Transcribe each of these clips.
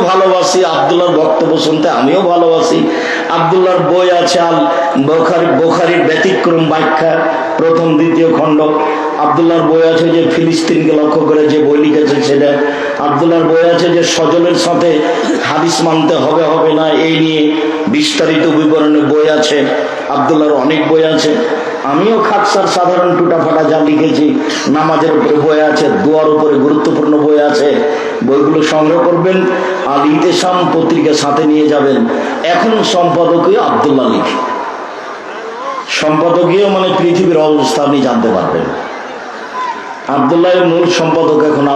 ভালোবাসি আব্দুল্লাহর বক্তব্য শুনতে, আমিও ভালোবাসি। আব্দুল্লাহর বই আছে আল বুখারীর ব্যতিক্রম ব্যাখ্যা প্রথম দ্বিতীয় খণ্ড। আব্দুল্লাহর বই আছে যে ফিলিস্তিনকে লক্ষ্য করে যে বই লিখেছে সেটা। আব্দুল্লাহর বই আছে যে সজলের সাথে হাদিস মানতে হবে হবে না এই নিয়ে বিস্তারিত বিবরণে বই আছে। আব্দুল্লাহর অনেক বই আছে। আমিও খাকসার সাধারণ টুটাফাটা যা লিখেছি, নামাজের উপরে বই আছে, দোয়ার উপরে গুরুত্বপূর্ণ বই আছে। বইগুলো সংগ্রহ করবেন, আল ইতেসাম পত্রিকা সাথে নিয়ে যাবেন। এখন সম্পাদকীয় আব্দুল্লাহ লিখে, সম্পাদকীয় মানে পৃথিবীর অবস্থা আপনি জানতে পারবেন। আব্দুল্লাহের মূল সম্পাদক এখন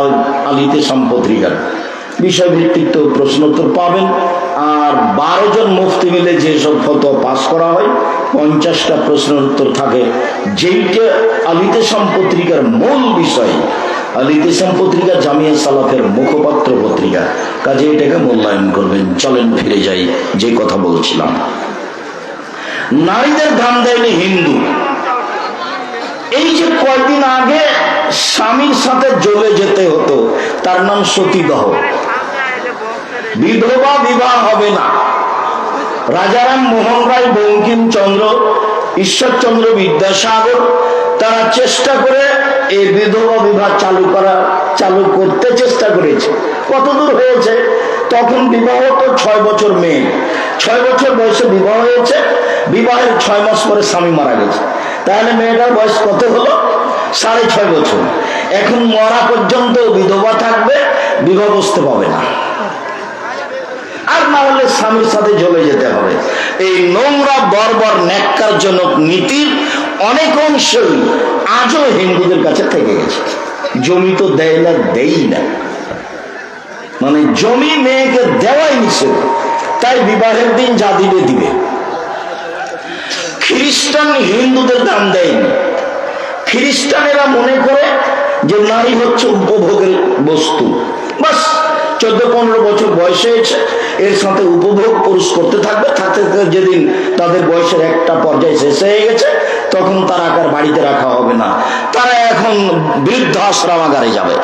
আল ইতেসাম পত্রিকার। বিষয়ভিত্তিক তো প্রশ্নোত্তর পাবেন। আর 12 জন মুফতি মিলে যেসব ফতোয়া পাস করা হয় 50টা প্রশ্নের উত্তর থাকে, যেইটা আল ইতেসাম পত্রিকার মূল বিষয়। আল ইতেসাম পত্রিকা জামিয়া সালাফের মুখপাত্র পত্রিকা, কাজে এটাকে মূল্যায়ন করবেন। চলেন ফিরে যাই যে কথা বলছিলাম। নারীদের দাম দেয়নি হিন্দু। এই যে কয়েকদিন আগে স্বামীর সাথে জ্বলে যেতে হতো, তার নাম সতীদাহ। বিধবা বিবাহ হবে না। রাজারাম মোহন রায়, বঙ্কিমচন্দ্র, ঈশ্বরচন্দ্র বিদ্যাসাগর তারা চেষ্টা করে এই বিধবা বিবাহ চালু করতে চেষ্টা করেছে। কতদূর হয়েছে? তখন বিবাহ তো 6 বছর মেয়ে, 6 বছর বয়সে বিবাহ হয়েছে। বিবাহের 6 মাস পরে স্বামী মারা গেছে। তাহলে মেয়েটার বয়স কত হলো? 6.5 বছর। এখন মরা পর্যন্ত বিধবা থাকবে, বিবাহ বসতে পাবে না। আর না হলে স্বামীর সাথে জ্বলে যেতে হবে। এই নোংরা বর্বর ন্যাক্কারজনক নীতির অনেক অংশই আজও হিন্দুদের কাছে থেকে গেছে। জমি তো দেয় না, দেই না, মানে জমি মেয়েকে দেওয়াই নিষেধ, তাই বিবাহের দিন যা দিবে দিবে। খ্রিস্টান হিন্দুদের দাম দেয়নি। খ্রিস্টানেরা মনে করে যে নারী হচ্ছে উপভোগের বস্তু। বাস 14-15 বছর বয়স হয়েছে, এর সাথে উপভোগ পুরুষ করতে থাকবে। থাকতে থাকতে যেদিন তাদের বয়সের একটা পর্যায়ে শেষ হয়ে গেছে, তখন তারা আর বাড়িতে রাখা হবে না। তারা এখন বৃদ্ধ আশ্রমাগারে যাবে।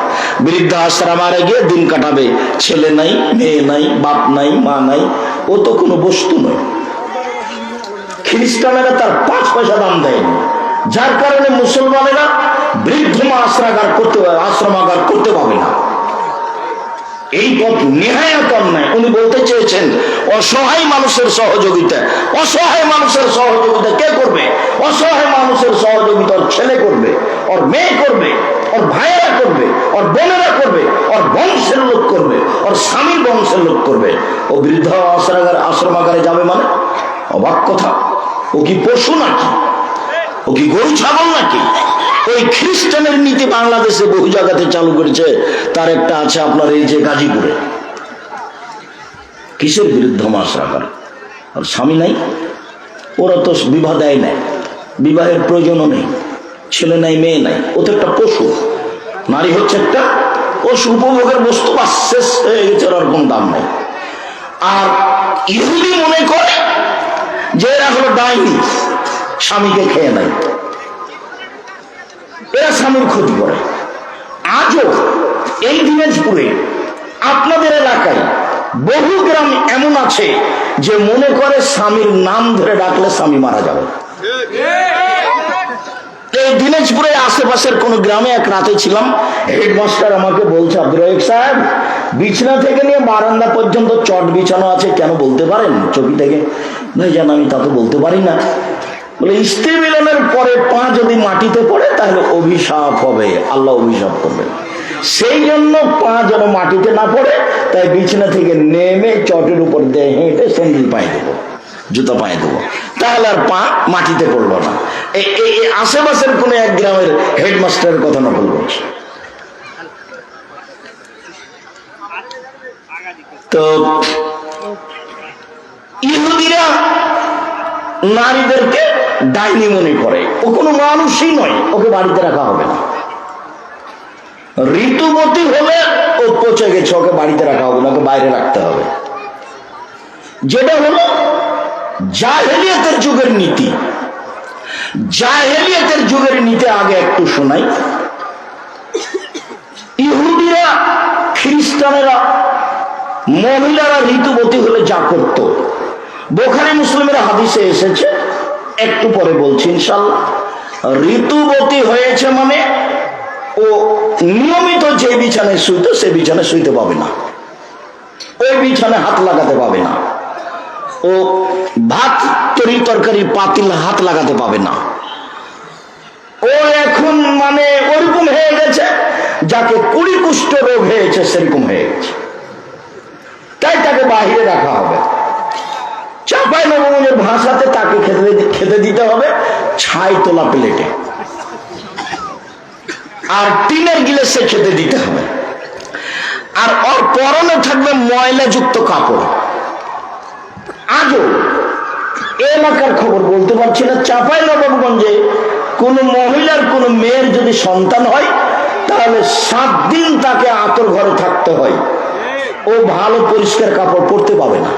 বৃদ্ধ আশ্রমাগারে গিয়ে দিন কাটাবে। ছেলে নাই, মেয়ে নাই, বাপ নাই, মা নাই, ও তো কোনো বস্তু নয়। খ্রিস্টানেরা তার 5 পয়সা দাম দেয়নি, যার কারণে মুসলমানেরা বৃদ্ধ আশ্রমাগার করতে পাবে না। এই পথ নেহায়াত অন্যায়। উনি বলতে চেয়েছেন অসহায় মানুষের সহযোগিতা। অসহায় মানুষের সহযোগিতা কে করবে? অসহায় মানুষের সহযোগিতা ওর ছেলে করবে, ওর মেয়ে করবে, ওর ভাইয়েরা করবে, ওর বোনেরা করবে, ওর বংশের লোক করবে, ওর স্বামীর বংশের লোক করবে। ও বৃদ্ধ আশ্রমাগারে যাবে মানে? অবাক কথা। ও কি পশু নাকি? ও কি গরু ছাগল নাকি? ওই খ্রিস্টানের নীতি বাংলাদেশে বহু জায়গাতে চালু করেছে। তার একটা আছে আপনার এই যে গাজীপুরে। কিসের বিরুদ্ধ মাস রাখার? আর স্বামী নাই, ওরা তো বিবাহ দেয় নাই, বিবাহের প্রয়োজনও নেই, ছেলে নাই, মেয়ে নাই। ও তো একটা পশু। নারী হচ্ছে একটা পশু, উপভোগের বস্তু। বা শেষ হয়ে গেছে, ওর কোন দাম নাই। আর ইহুদি মনে করে যে এরা হলো ডাইনি, স্বামীকে খেয়ে নেয়, এরা স্বামীর ক্ষতি করে। আজও এই দিনাজপুরে আপনাদের এলাকায় বহু গ্রাম এমন আছে যে মনে করে স্বামীর নাম ধরে ডাকলে স্বামী মারা যাবে। এই দিনাজপুরে আশেপাশের কোন গ্রামে এক রাতে ছিলাম। হেডমাস্টার আমাকে বলছে, আব্দুর রহিক সাহেব, বিছানা থেকে নিয়ে বারান্দা পর্যন্ত চট বিছানো আছে, কেন বলতে পারেন? চকি থেকে। ভাই জান, আমি তা তো বলতে পারি না। বলে স্ত্রী মিলনের পরে পা যদি মাটিতে পড়ে তাহলে অভিশাপ হবে, আল্লাহ অভিশাপ করবে। সেই জন্য পা যেন মাটিতে না পড়ে, তাই বিছানা থেকে নেমে চটের উপর দিয়ে হেঁটে স্যান্ডেল পায়ে দেবো, জুতা পায়ে দেবো, তাহলে আর পা মাটিতে পড়লো না। এই আশেপাশের কোন এক গ্রামের হেডমাস্টারের কথা নকল করছে। তো ইহুদিরা নারীদেরকে ডাইনি মনে করে। ও কোনো মানুষই নয়, ওকে বাড়িতে রাখা হবে না। ঋতুবতী হলে ও পচে গেছে, ওকে বাড়িতে রাখা হবে না, ওকে বাইরে রাখতে হবে। যেটা হলো জাহেলিয়াতের যুগের নীতি। জাহেলিয়াতের যুগের নীতি আগে একটু শোনাই। ইহুদিরা, খ্রিস্টানেরা মহিলারা ঋতুবতী হলে যা করত, বুখারী মুসলিমের হাদিসে এসেছে, একটু পরে বলছি ইনশাআল্লাহ। ঋতুবতী হয়েছে মানে ও নিয়মিত যে বিছানায় শুইত সে বিছানায় শুইতে পাবে না, ওই বিছানায় হাত লাগাতে পাবে না, ও ভাত তরি তরকারি পাতিল হাত লাগাতে পাবে না। ও এখন মানে ওরকম হয়ে গেছে যাকে কুড়ি কুষ্ঠ রোগ হয়েছে সেরকম হয়ে গেছে, তাই তাকে বাহিরে রাখা হবে। চাঁপাইনবাবগঞ্জের ভাষাতে তাকে খেতে দিতে হবে ছাই তোলা প্লেটে, আর টিনের গিলাসে খেতে দিতে হবে, আর ওর পরনে থাকবে ময়লাযুক্ত কাপড়। আজও এলাকার খবর বলতে পারছি না, চাঁপাইনবাবগঞ্জে কোন মহিলার কোন মেয়ের যদি সন্তান হয় তাহলে 7 দিন তাকে আতর ঘরে থাকতে হয়, ও ভালো পরিষ্কার কাপড় পরতে পাবে না,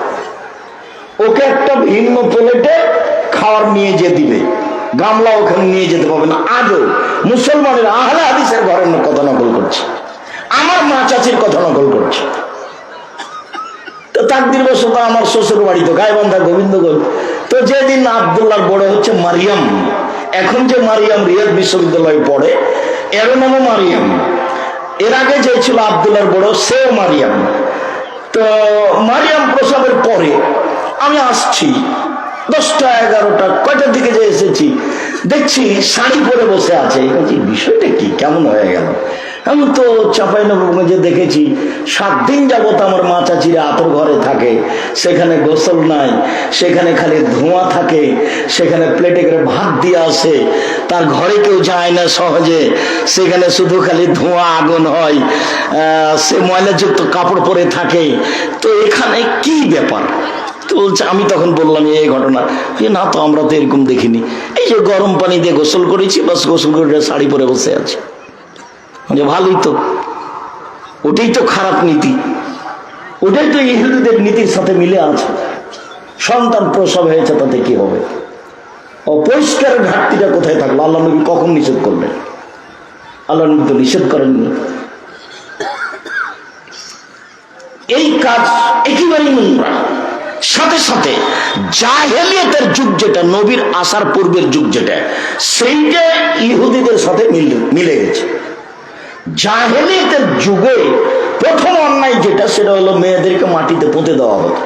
ওকে একটা ভিন্ন প্লেটে খাবার নিয়ে যে দিবে, গামলা ওখানে নিয়ে যেতে পারবে না। আজও মুসলমানের আহলে হাদিসের ঘরের কথা নকল করছে, আমার মা চাচির কথা নকল করছে। তো তাকদির বশত আমার শ্বশুর বাড়ি তো গাইবান্ধা গোবিন্দগঞ্জ, তো যেদিন আব্দুল্লাহর বড় হচ্ছে মারিয়াম, এখন যে মারিয়াম রিয়াদ বিশ্ববিদ্যালয়ে পড়ে এর নামও মারিয়াম, এর আগে যে ছিল আব্দুল্লাহর বড় সেও মারিয়াম। তো মারিয়াম প্রসবের পরে আমি আসছি 10টা 11টা কয়টার দিকে যে এসেছি, দেখছি শাড়ি পরে বসে আছে। বিষয়টা কি, কেমন হয়ে গেল? আমি তো চাঁপাইনবাবগঞ্জে দেখেছি 7 দিন যাবত আমার মা চাচিরা আতর ঘরে থাকে, সেখানে গোসল নাই, সেখানে খালি ধোঁয়া থাকে, সেখানে প্লেটে করে ভাত দিয়ে আসে, তার ঘরে কেউ যায় না সহজে, সেখানে শুধু খালি ধোঁয়া আগুন হয়, সে ময়লাযুক্ত কাপড় পরে থাকে। তো এখানে কি ব্যাপার? তো বলছে, আমি তখন বললাম এই ঘটনা, না তো আমরা তো এরকম দেখিনি, এই যে গরম পানি দিয়ে গোসল করেছি, বাস গোসল করে শাড়ি পরে বসে আছে। ভালোই তো, ওটাই তো খারাপ নীতি, ওটাই তো ইহুদিদের নীতির সাথে মিলে আছে। সন্তান প্রসব হয়েছে তাতে কি হবে? অপরিষ্কার ঘাটতিটা কোথায় থাকলো? আল্লাহ নবী কখন নিষেধ করলেন? আল্লাহ নবী তো নিষেধ করেননি। এই কাজ একেবারেই নোংরা। সাথে সাথে জাহেলিয়াতের যুগ যেটা, নবীর আসার পূর্বের যুগ যেটা, সেইটা ইহুদিদের সাথে মিলে গেছে। জাহেলিয়াতের যুগে প্রথম অন্যায় যেটা, সেটা হলো মেয়েদেরকে মাটিতে পুঁতে দেওয়া হতো।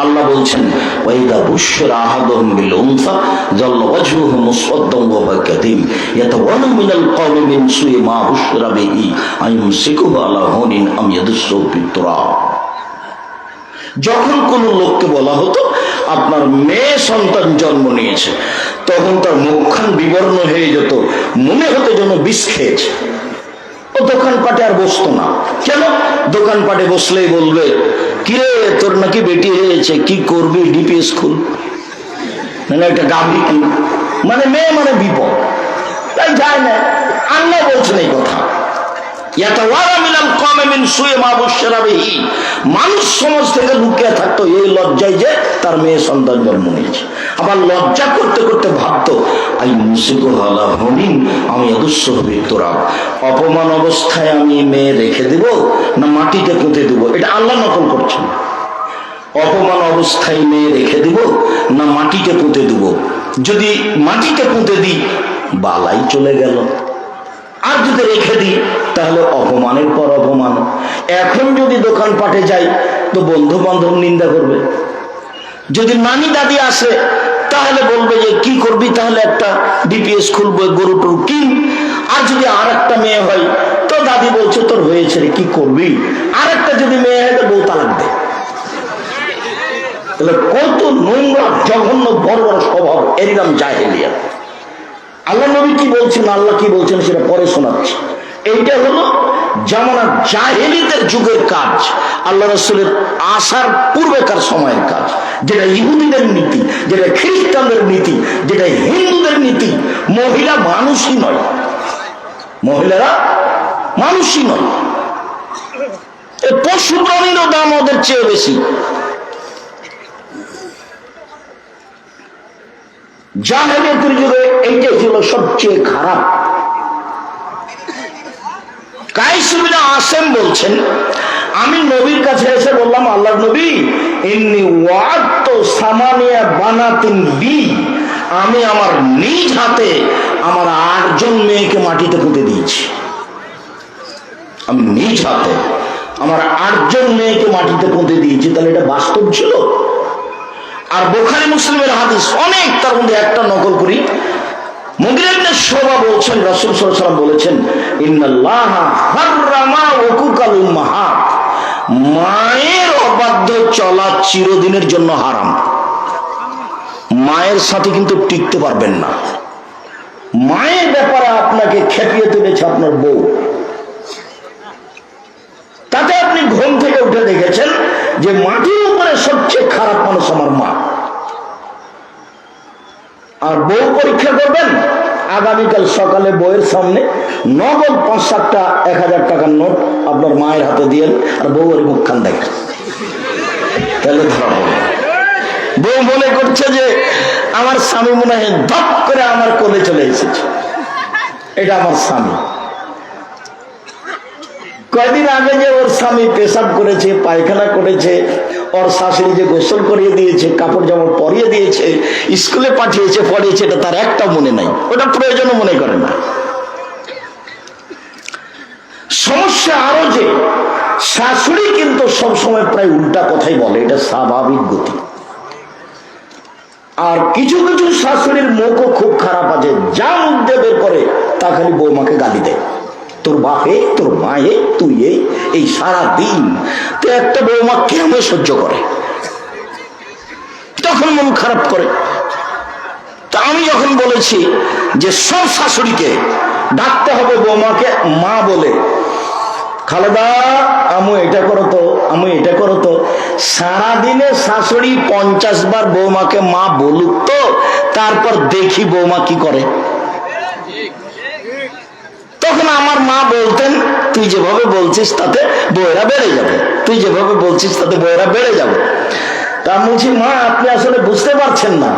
আল্লাহ বলছেন, ওয়াইদা বুশরা আহাদুহুম বিল উনসা যাল্লা ওয়াজহুহু মুসওয়াদ্দান ওয়া হুয়া কাযীম ইয়াতাওয়াল্লা মিনাল কওমি মিন সুই মা বুশরা বিহি আইয়ুমসিকুহু আলা হুনিন আম ইয়াদুসসুহু ফিত তুরাব। যখন কোন লোককে বলা হতো আপনার মেয়ে সন্তান জন্ম নিয়েছে, তখন তার মুখখান বিবর্ণ হয়ে যেত, মনে হতো যেন বিষ খেয়েছে। ও দোকানপাটে আর বসতো না। কেন? দোকানপাটে বসলেই বলবে, কিরে তোর নাকি বেটি হয়েছে, কি করবি? ডিপিএস খুল, মানে একটা গাভী কিন, মানে মেয়ে মানে বিপদ, তাই যায় না। আল্লাহ বলছেন এই কথা, মানুষ সমাজ থেকে লুকিয়ে থাকতো এই লজ্জায় যে তার মেয়ে সন্তান জন্ম নিয়েছে। আবার লজ্জা করতে করতে ভাবতো, আমি অপমান অবস্থায় আমি মেয়ে রেখে দিব না মাটিতে পুঁতে দিব? এটা আল্লাহ নকল করছেন। অপমান অবস্থায় মেয়ে রেখে দিব না মাটিতে পুঁতে দিব? যদি মাটিতে পুঁতে দিই বালাই চলে গেল, আর যদি রেখে দিই তাহলে অপমানের পর অপমান। এখন যদি দোকানপাটে যাই তো বন্ধু বান্ধব নিন্দা করবে, যদি নানি দাদি আসে তাহলে বলবে যে কি করবি, তাহলে একটা ডিপিএস খুলবো, গরু টরু কিন। আর যদি আর একটা মেয়ে হয় তো দাদি বলছে তোর হয়েছে রে, কি করবি? আর একটা যদি মেয়ে হয় তো বউ তালাক দে। তাহলে কত নোংরা জঘন্য বড় বড় স্বভাব, এর নাম জাহেলিয়াত। আল্লাহ নবী কি বলছেন, আল্লাহ কি বলছেন সেটা পরে শোনাচ্ছি। এইটা হলো জামানার জাহেলিয়াতের যুগের কাজ, আল্লাহ রাসূলের আসার পূর্বেকার সময়ের কাজ, যেটা ইহুদিদের নীতি, যেটা খ্রিস্টানদের নীতি, যেটা হিন্দুদের নীতি। মহিলা মানুষই নয়, মহিলারা মানুষই নয়, পশু প্রাণীরও দাম ওদের চেয়ে বেশি। জাহেলিয়াতের যুগে এইটাই ছিল সবচেয়ে খারাপ। কাইস বিন আসেম বলছেন, আমি নবীর কাছে এসে বললাম, আল্লাহর নবী, ইন্নী ওয়া'আদতু সামানিয়া বানাতিন বি, আমি আমার নিজ হাতে আমার 8 জন মেয়েকে মাটিতে পুঁতে দিয়েছি। আমি নিজ হাতে আমার 8 জন মেয়েকে মাটিতে পুঁতে দিয়েছি। তাহলে এটা বাস্তব ছিল। আর বুখারী মুসলিমের হাদিস অনেক, তার মধ্যে একটা নকল করি। মুগীরা ইবনে শুবা বলছেন, রাসূল সাল্লাল্লাহু আলাইহি ওয়াসাল্লাম বলেছেন, ইন্নাল্লাহা হাররামা উকুকাল উম্মাহাত, মায়ের অবাধ্য চলা চিরদিনের জন্য হারাম। মায়ের সাথে কিন্তু টিকতে পারবেন না। মায়ের ব্যাপারে আপনাকে খেপিয়ে তুলেছে আপনার বউ, তাতে আপনি ঘুম থেকে উঠে দেখেছেন যে মাটির উপরে সবচেয়ে খারাপ মানুষ আমার মা। আর বউ পরীক্ষা করবেন, আগামীকাল সকালে বউয়ের সামনে নগদ 5-7টা 1000 টাকার নোট আপনার মায়ের হাতে দিয়ে, আর বউয়ের মুখখান দেখেন, তাহলে ধরা হবে। বউ মনে করছে যে আমার স্বামী মনে হয় ধপ করে আমার কোলে চলে এসেছে, এটা আমার স্বামী। কয়দিন আগে যে ওর স্বামী পেশাব করেছে, পায়খানা করেছে, ওর শাশুড়ি যে গোসল করিয়ে দিয়েছে, কাপড় জামা পরিয়ে দিয়েছে, স্কুলে পাঠিয়েছে, পড়িয়েছে, এটা তার একটা মনে নাই, ওটা প্রয়োজনও মনে করে না। সমস্যা আরো যে শাশুড়ি কিন্তু সবসময় প্রায় উল্টা কথাই বলে, এটা স্বাভাবিক গতি। আর কিছু কিছু শাশুড়ির মুখও খুব খারাপ আছে, যা মুখ দিয়ে বের করে তা খালি বৌমাকে গালি দেয়, তোর বাপে, তোর মায়ে, তুই এই সারা দিন। তো একটা বৌমা কেমন সহ্য করে, তখন মন খারাপ করে। তা আমি যখন বলেছি যে সব শাশুড়িকে ডাকতে হবে বৌমাকে মা বলে, খালেদা আমু এটা করো তো, আমু এটা করো তো, সারাদিনে শাশুড়ি 50 বার বৌমাকে মা বলুক তো, তারপর দেখি বৌমা কি করে। তখন আমার মা বলতেন, তুই যেভাবে বলছিস তাতে বউয়েরা বেড়ে যাবে, তুই যেভাবে বলছিস তাতে বউয়েরা বেড়ে যাবে। তা বলছি, মা আপনি আসলে বুঝতে পারছেন না,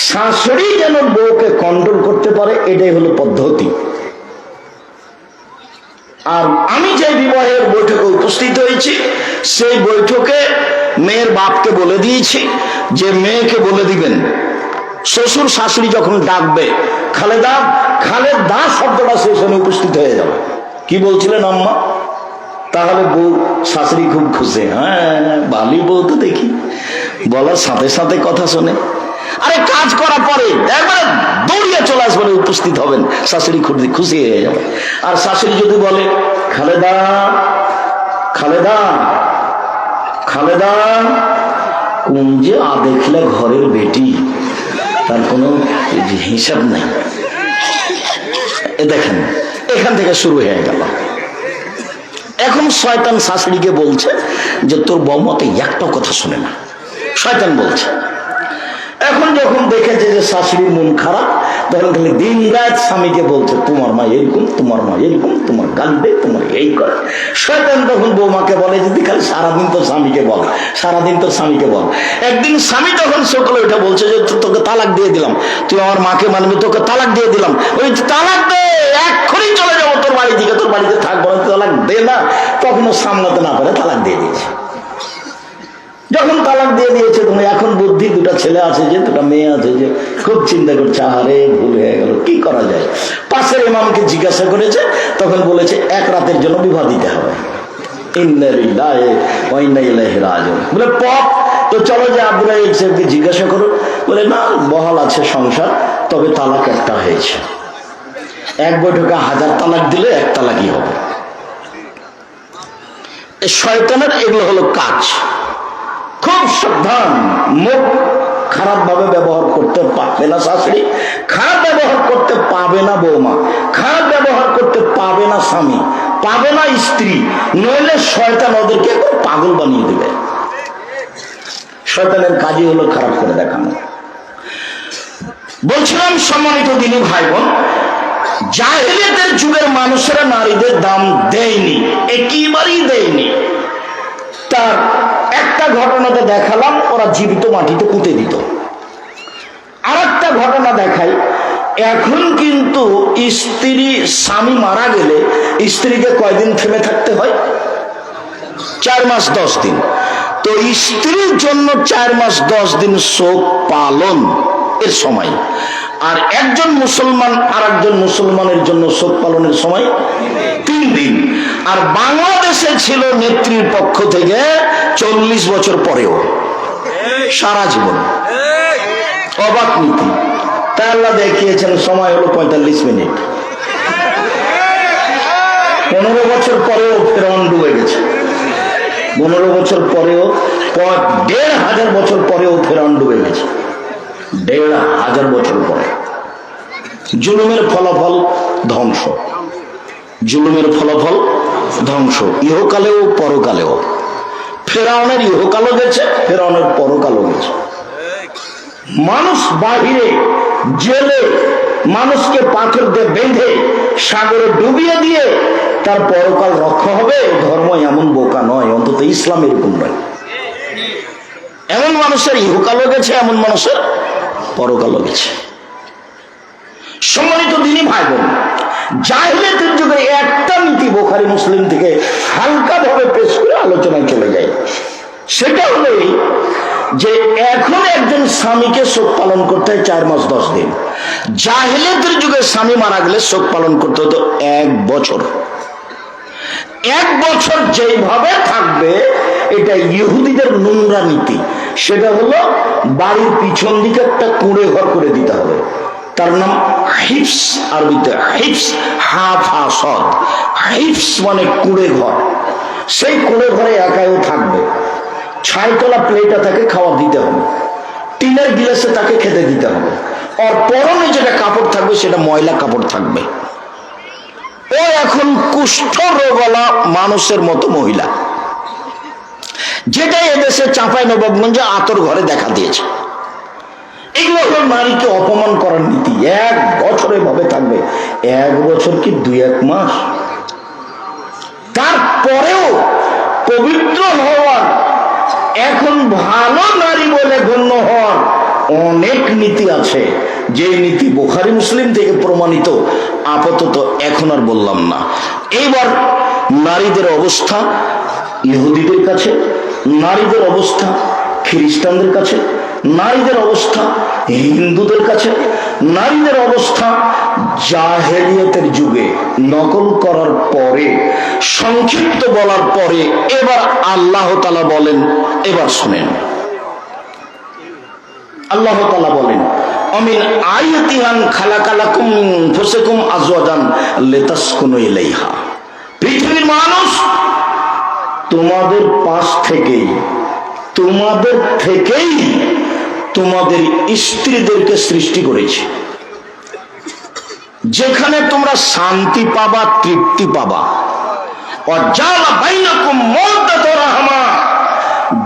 শাশুড়ি যেন বউকে কন্ট্রোল করতে পারে, এটাই হলো পদ্ধতি। আর আমি যে বিবাহের বৈঠকে উপস্থিত হয়েছি, সেই বৈঠকে মেয়ের বাপকে বলে দিয়েছি যে মেয়েকে বলে দিবেন শ্বশুর শাশুড়ি যখন ডাকবে খালেদা, খালেদা শব্দটা সেখানে উপস্থিত হয়ে যাবে। কি বলছিলেন আম্মা? তাহলে বউ শাশুড়ি খুব খুশি, হ্যাঁ বালি বউ তো দেখি, বলার সাথে সাথে কথা শোনে। আরে কাজ করার পরে একবারে দৌড়িয়ে চলে আসবেন, উপস্থিত হবেন, শাশুড়ি খুশি হয়ে যাবে। আর শাশুড়ি যদি বলে খালেদা, খালেদা, খালেদা, কোন যে দেখলে ঘরের বেটি, তার কোনো হিসাব নাই। দেখেন এখান থেকে শুরু হয়ে গেল। এখন শয়তান শাশুড়িকে বলছে যে তোর বৌমাকে একটাও কথা শুনে না, শয়তান বলছে। এখন যখন দেখেছে যে শাশুড়ির মন খারাপ, তখন খালি দিন রাত স্বামীকে বলছে তোমার মা এরকম, তোমার মা এরকম, তোমার গাল দে, তোমার এই করে। শয়তান তখন বৌমাকে বলে যে তুই খালি সারাদিন তোর স্বামীকে বল, সারাদিন তোর স্বামীকে বল। একদিন স্বামী তখন সকালে ওইটা বলছে যে তোকে তালাক দিয়ে দিলাম, তুই আমার মাকে মানবি, তোকে তালাক দিয়ে দিলাম। ওই তালাক দে, এক্ষুনি চলে যাবো তোর বাড়ি থেকে, তোর বাড়িতে থাকবো না, তালাক দে না। তখন ও সামলাতে না পারে তালাক দিয়ে দিয়েছে। যখন তালাক দিয়ে দিয়েছে, তুমি এখন বুদ্ধি, 2টা ছেলে আছে যে, 2টা মেয়ে আছে যে, খুব চিন্তা করছে আরে ভুল হয়ে গেল, কি করা যায়। পাশের ইমামকে জিজ্ঞাসা করেছে, তখন বলেছে 1 রাতের জন্য বিবাহ দিতে হবে। ইন্না লিল্লাহি ওয়া ইন্না ইলাইহি রাজিউন। বলে পপ তো চলো যে আব্দুল আইয়ুব সাহেবকে জিজ্ঞাসা করো। বলে না, বহাল আছে সংসার, তবে তালাক একটা হয়েছে। 1 বৈঠকে 1000 তালাক দিলে 1 তালাকই হবে। এই শয়তানের এগুলো হলো কাজ। খুব সাবধান, মুখ খারাপ ভাবে ব্যবহার করতে পারবে না শাশুড়ি, খারাপ ব্যবহার করতে পাবে না বৌমা, খারাপ ব্যবহার করতে পাবে না স্বামী, পাবে না স্ত্রী, নইলে শয়তান ওদেরকে পাগল বানিয়ে দেবে। শয়তানের কাজই হলো খারাপ করে দেখানো। বলছিলাম সম্মানিত দিনী ভাই বোন, জাহেলিয়াতের যুগের মানুষেরা নারীদের দাম দেয়নি, একেবারেই দেয়নি। তার একটা ঘটনাতে দেখালাম, ওরা জীবিত মাটিতে পুঁতে দিত। আর একটা ঘটনা দেখাই, এখন কিন্তু স্ত্রী, স্বামী মারা গেলে স্ত্রীকে কয়দিন থেমে থাকতে হয়? 4 মাস 10 দিন। তো স্ত্রীর জন্য 4 মাস 10 দিন শোক পালন এর সময়, আর একজন মুসলমান আর একজন মুসলমানের জন্য শোক পালনের সময় 3 দিন। আর বাংলাদেশে ছিল নেত্রীর পক্ষ থেকে 40 বছর পরেও সারা জীবন অবাক নীতি। তাই আল্লাহ দেখিয়েছেন সময় হলো 45 মিনিট। 15 বছর পরেও ফেরাউন ডুবে গেছে। 15 বছর পরেও 1500 বছর পরেও ফেরাউন ডুবে গেছে। 1500 বছর পরে। জুলুমের ফলাফল ধ্বংস, জুলুমের ফলাফল ধ্বংস, ইহকালেও পরকালেও। ফেরাউনের ইহকালও গেছে, ফেরাউনের পরকালও গেছে। মানুষ বাহিরে জেলে মানুষকে পাথর দিয়ে বেঁধে সাগরে ডুবিয়ে দিয়ে তার পরকাল রক্ষা হবে, ধর্ম এমন বোকা নয়, অন্তত ইসলাম এরকম নয়। এমন মানুষের ইহকালও গেছে, এমন মানুষের পরকালও গেছে। সম্মানিত দিনী ভাই বোন, জাহেলিয়াতের যুগে একটা নীতি বুখারী মুসলিম থেকে হালকা ভাবে পেশ করে আলোচনায় চলে যায়। সেটা হলো যে এখন একজন স্বামীকে শোক পালন করতে হয় 4 মাস 10 দিন। জাহেলিয়াতের যুগে স্বামী মারা গেলে শোক পালন করতে হতো 1 বছর। 1 বছর যেভাবে থাকবে, এটা ইহুদিদের নোংরা নীতি। সেটা হলো বাড়ির পিছন দিকে একটা কুঁড়ে ঘর করে দিতে হবে, তার নাম হিফস, আরবিতে হিফস, হাফাসদ। হিফস মানে কুঁড়ে ঘর। সেই কুঁড়ে ঘরে একাও থাকবে। 6 তলা প্লেটে তাকে খাওয়া দিতে হবে, টিনের গিলাসে তাকে খেতে দিতে হবে। আর পরনে যেটা কাপড় থাকবে সেটা ময়লা কাপড় থাকবে। ও এখন কুষ্ঠ রোগওয়ালা মানুষের মতো মহিলা, যেটা এদেশে চাঁপাইনবাবগঞ্জে আতর ঘরে দেখা দিয়েছে। এগুলো হলো নারীকে অপমান করার নীতি। 1 বছর এভাবে থাকবে। 1 বছর কি 2-1 মাস? তারপরেও পবিত্র হওয়ার, এখন ভালো নারী বলে গণ্য হওয়ার অনেক নীতি আছে, যে নীতি বুখারী মুসলিম থেকে প্রমাণিত। আপাতত এখন আর বললাম না। এইবার নারীদের অবস্থা ইহুদিদের কাছে, নারীদের অবস্থা খ্রিস্টানদের কাছে, নারীদের অবস্থা হিন্দুদের কাছে, নারীদের অবস্থা জাহেলিয়াতের যুগে নকল করার পরে, সংক্ষিপ্ত বলার পরে এবার আল্লাহ তাআলা বলেন, এবার শুনেন। আল্লাহ তাআলা বলেন, আমিন আয়াতিহান খালাকালাকুম মিন আনফুসিকুম আজওয়াজান লিতাসকুনু ইলাইহা। পৃথিবীর মানুষ তোমাদের পাশ থেকেই, তোমাদের থেকেই তোমাদের স্ত্রীদেরকে সৃষ্টি করেছে, যেখানে তোমরা শান্তি পাবা, তৃপ্তি পাবা। ওয়াজালা বাইনাকুম মাওয়াদাতুর রাহমা,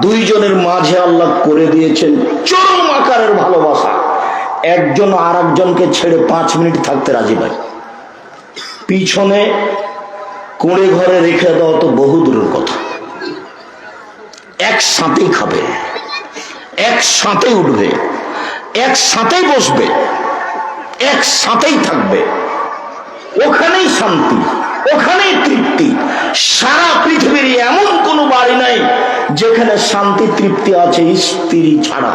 দুইজনের মাঝে আল্লাহ করে দিয়েছেন চরম আকারের ভালোবাসা। একজন আর একজনকে ছেড়ে 5 মিনিট থাকতে রাজি নয়। পিছনে কুঁড়ে ঘরে রেখে দেওয়া তো বহু দূরের কথা। একসাথেই খাবে, একসাথেই উঠবে, একসাথেই বসবে, একসাথেই থাকবে। ওখানেই শান্তি, ওখানেই তৃপ্তি। সারা পৃথিবীর এমন কোন বাড়ি নাই যেখানে শান্তি তৃপ্তি আছে স্ত্রী ছাড়া।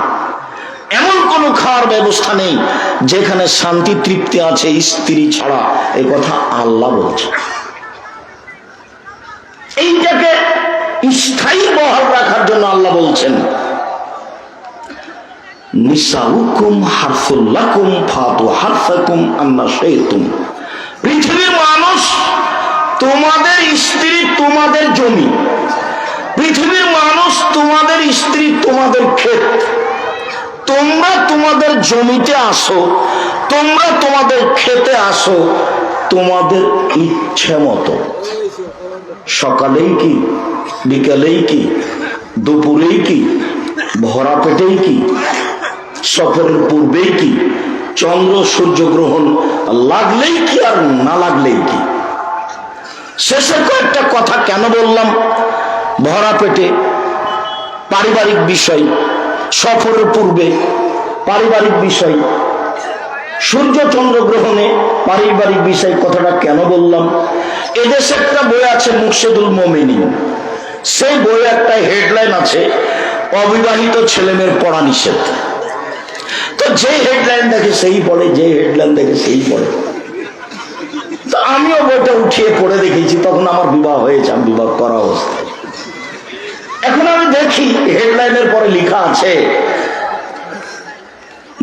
এমন কোন খাওয়ার ব্যবস্থা নেই যেখানে শান্তি তৃপ্তি আছে স্ত্রী ছাড়া। এই কথা আল্লাহ বলছে। এইটাকে স্থায়ী বহাল রাখার জন্য আল্লাহ বলছেন, নিসাউকুম হারসুল লাকুম ফাতু হারসাকুম আন্না শাইতুম। পৃথিবীর মানুষ তোমাদের স্ত্রী, তোমাদের জমি। পৃথিবীর মানুষ তোমাদের স্ত্রী, তোমাদের ক্ষেত। তোমরা তোমাদের জমিতে আসো, তোমরা তোমাদের খেতে আসো তোমাদের ইচ্ছে মতো। সকালেই কি, বিকালেই কি, দুপুরেই কি, ভরা পেটেই কি, সফরের পূর্বেই কি, চন্দ্র সূর্য গ্রহণ লাগলেই কি আর না লাগলেই কি। শেষে কয়েকটা কথা কেন বললাম? ভরা পেটে পারিবারিক বিষয়, সফরের পূর্বে পারিবারিক বিষয়, সূর্য চন্দ্র গ্রহণে পারিবারিক বিষয়, কথাটা কেন বললাম? এদেশে একটা বই আছে মুর্শেদুল মোমিনিন, সেই বইয়ে একটা হেডলাইন আছে, অবিবাহিত ছেলেমেয়ের পড়া নিষেধ। তো যে হেডলাইন দেখে সেই পড়ে, যে হেডলাইন দেখে সেই পড়ে। তো আমিও বইটা উঠিয়ে পড়ে দেখেছি, তখন আমার বিবাহ হয়েছে, আমি বিবাহ করা অবস্থায়। এখন আমি দেখি হেডলাইনের পরে লেখা আছে,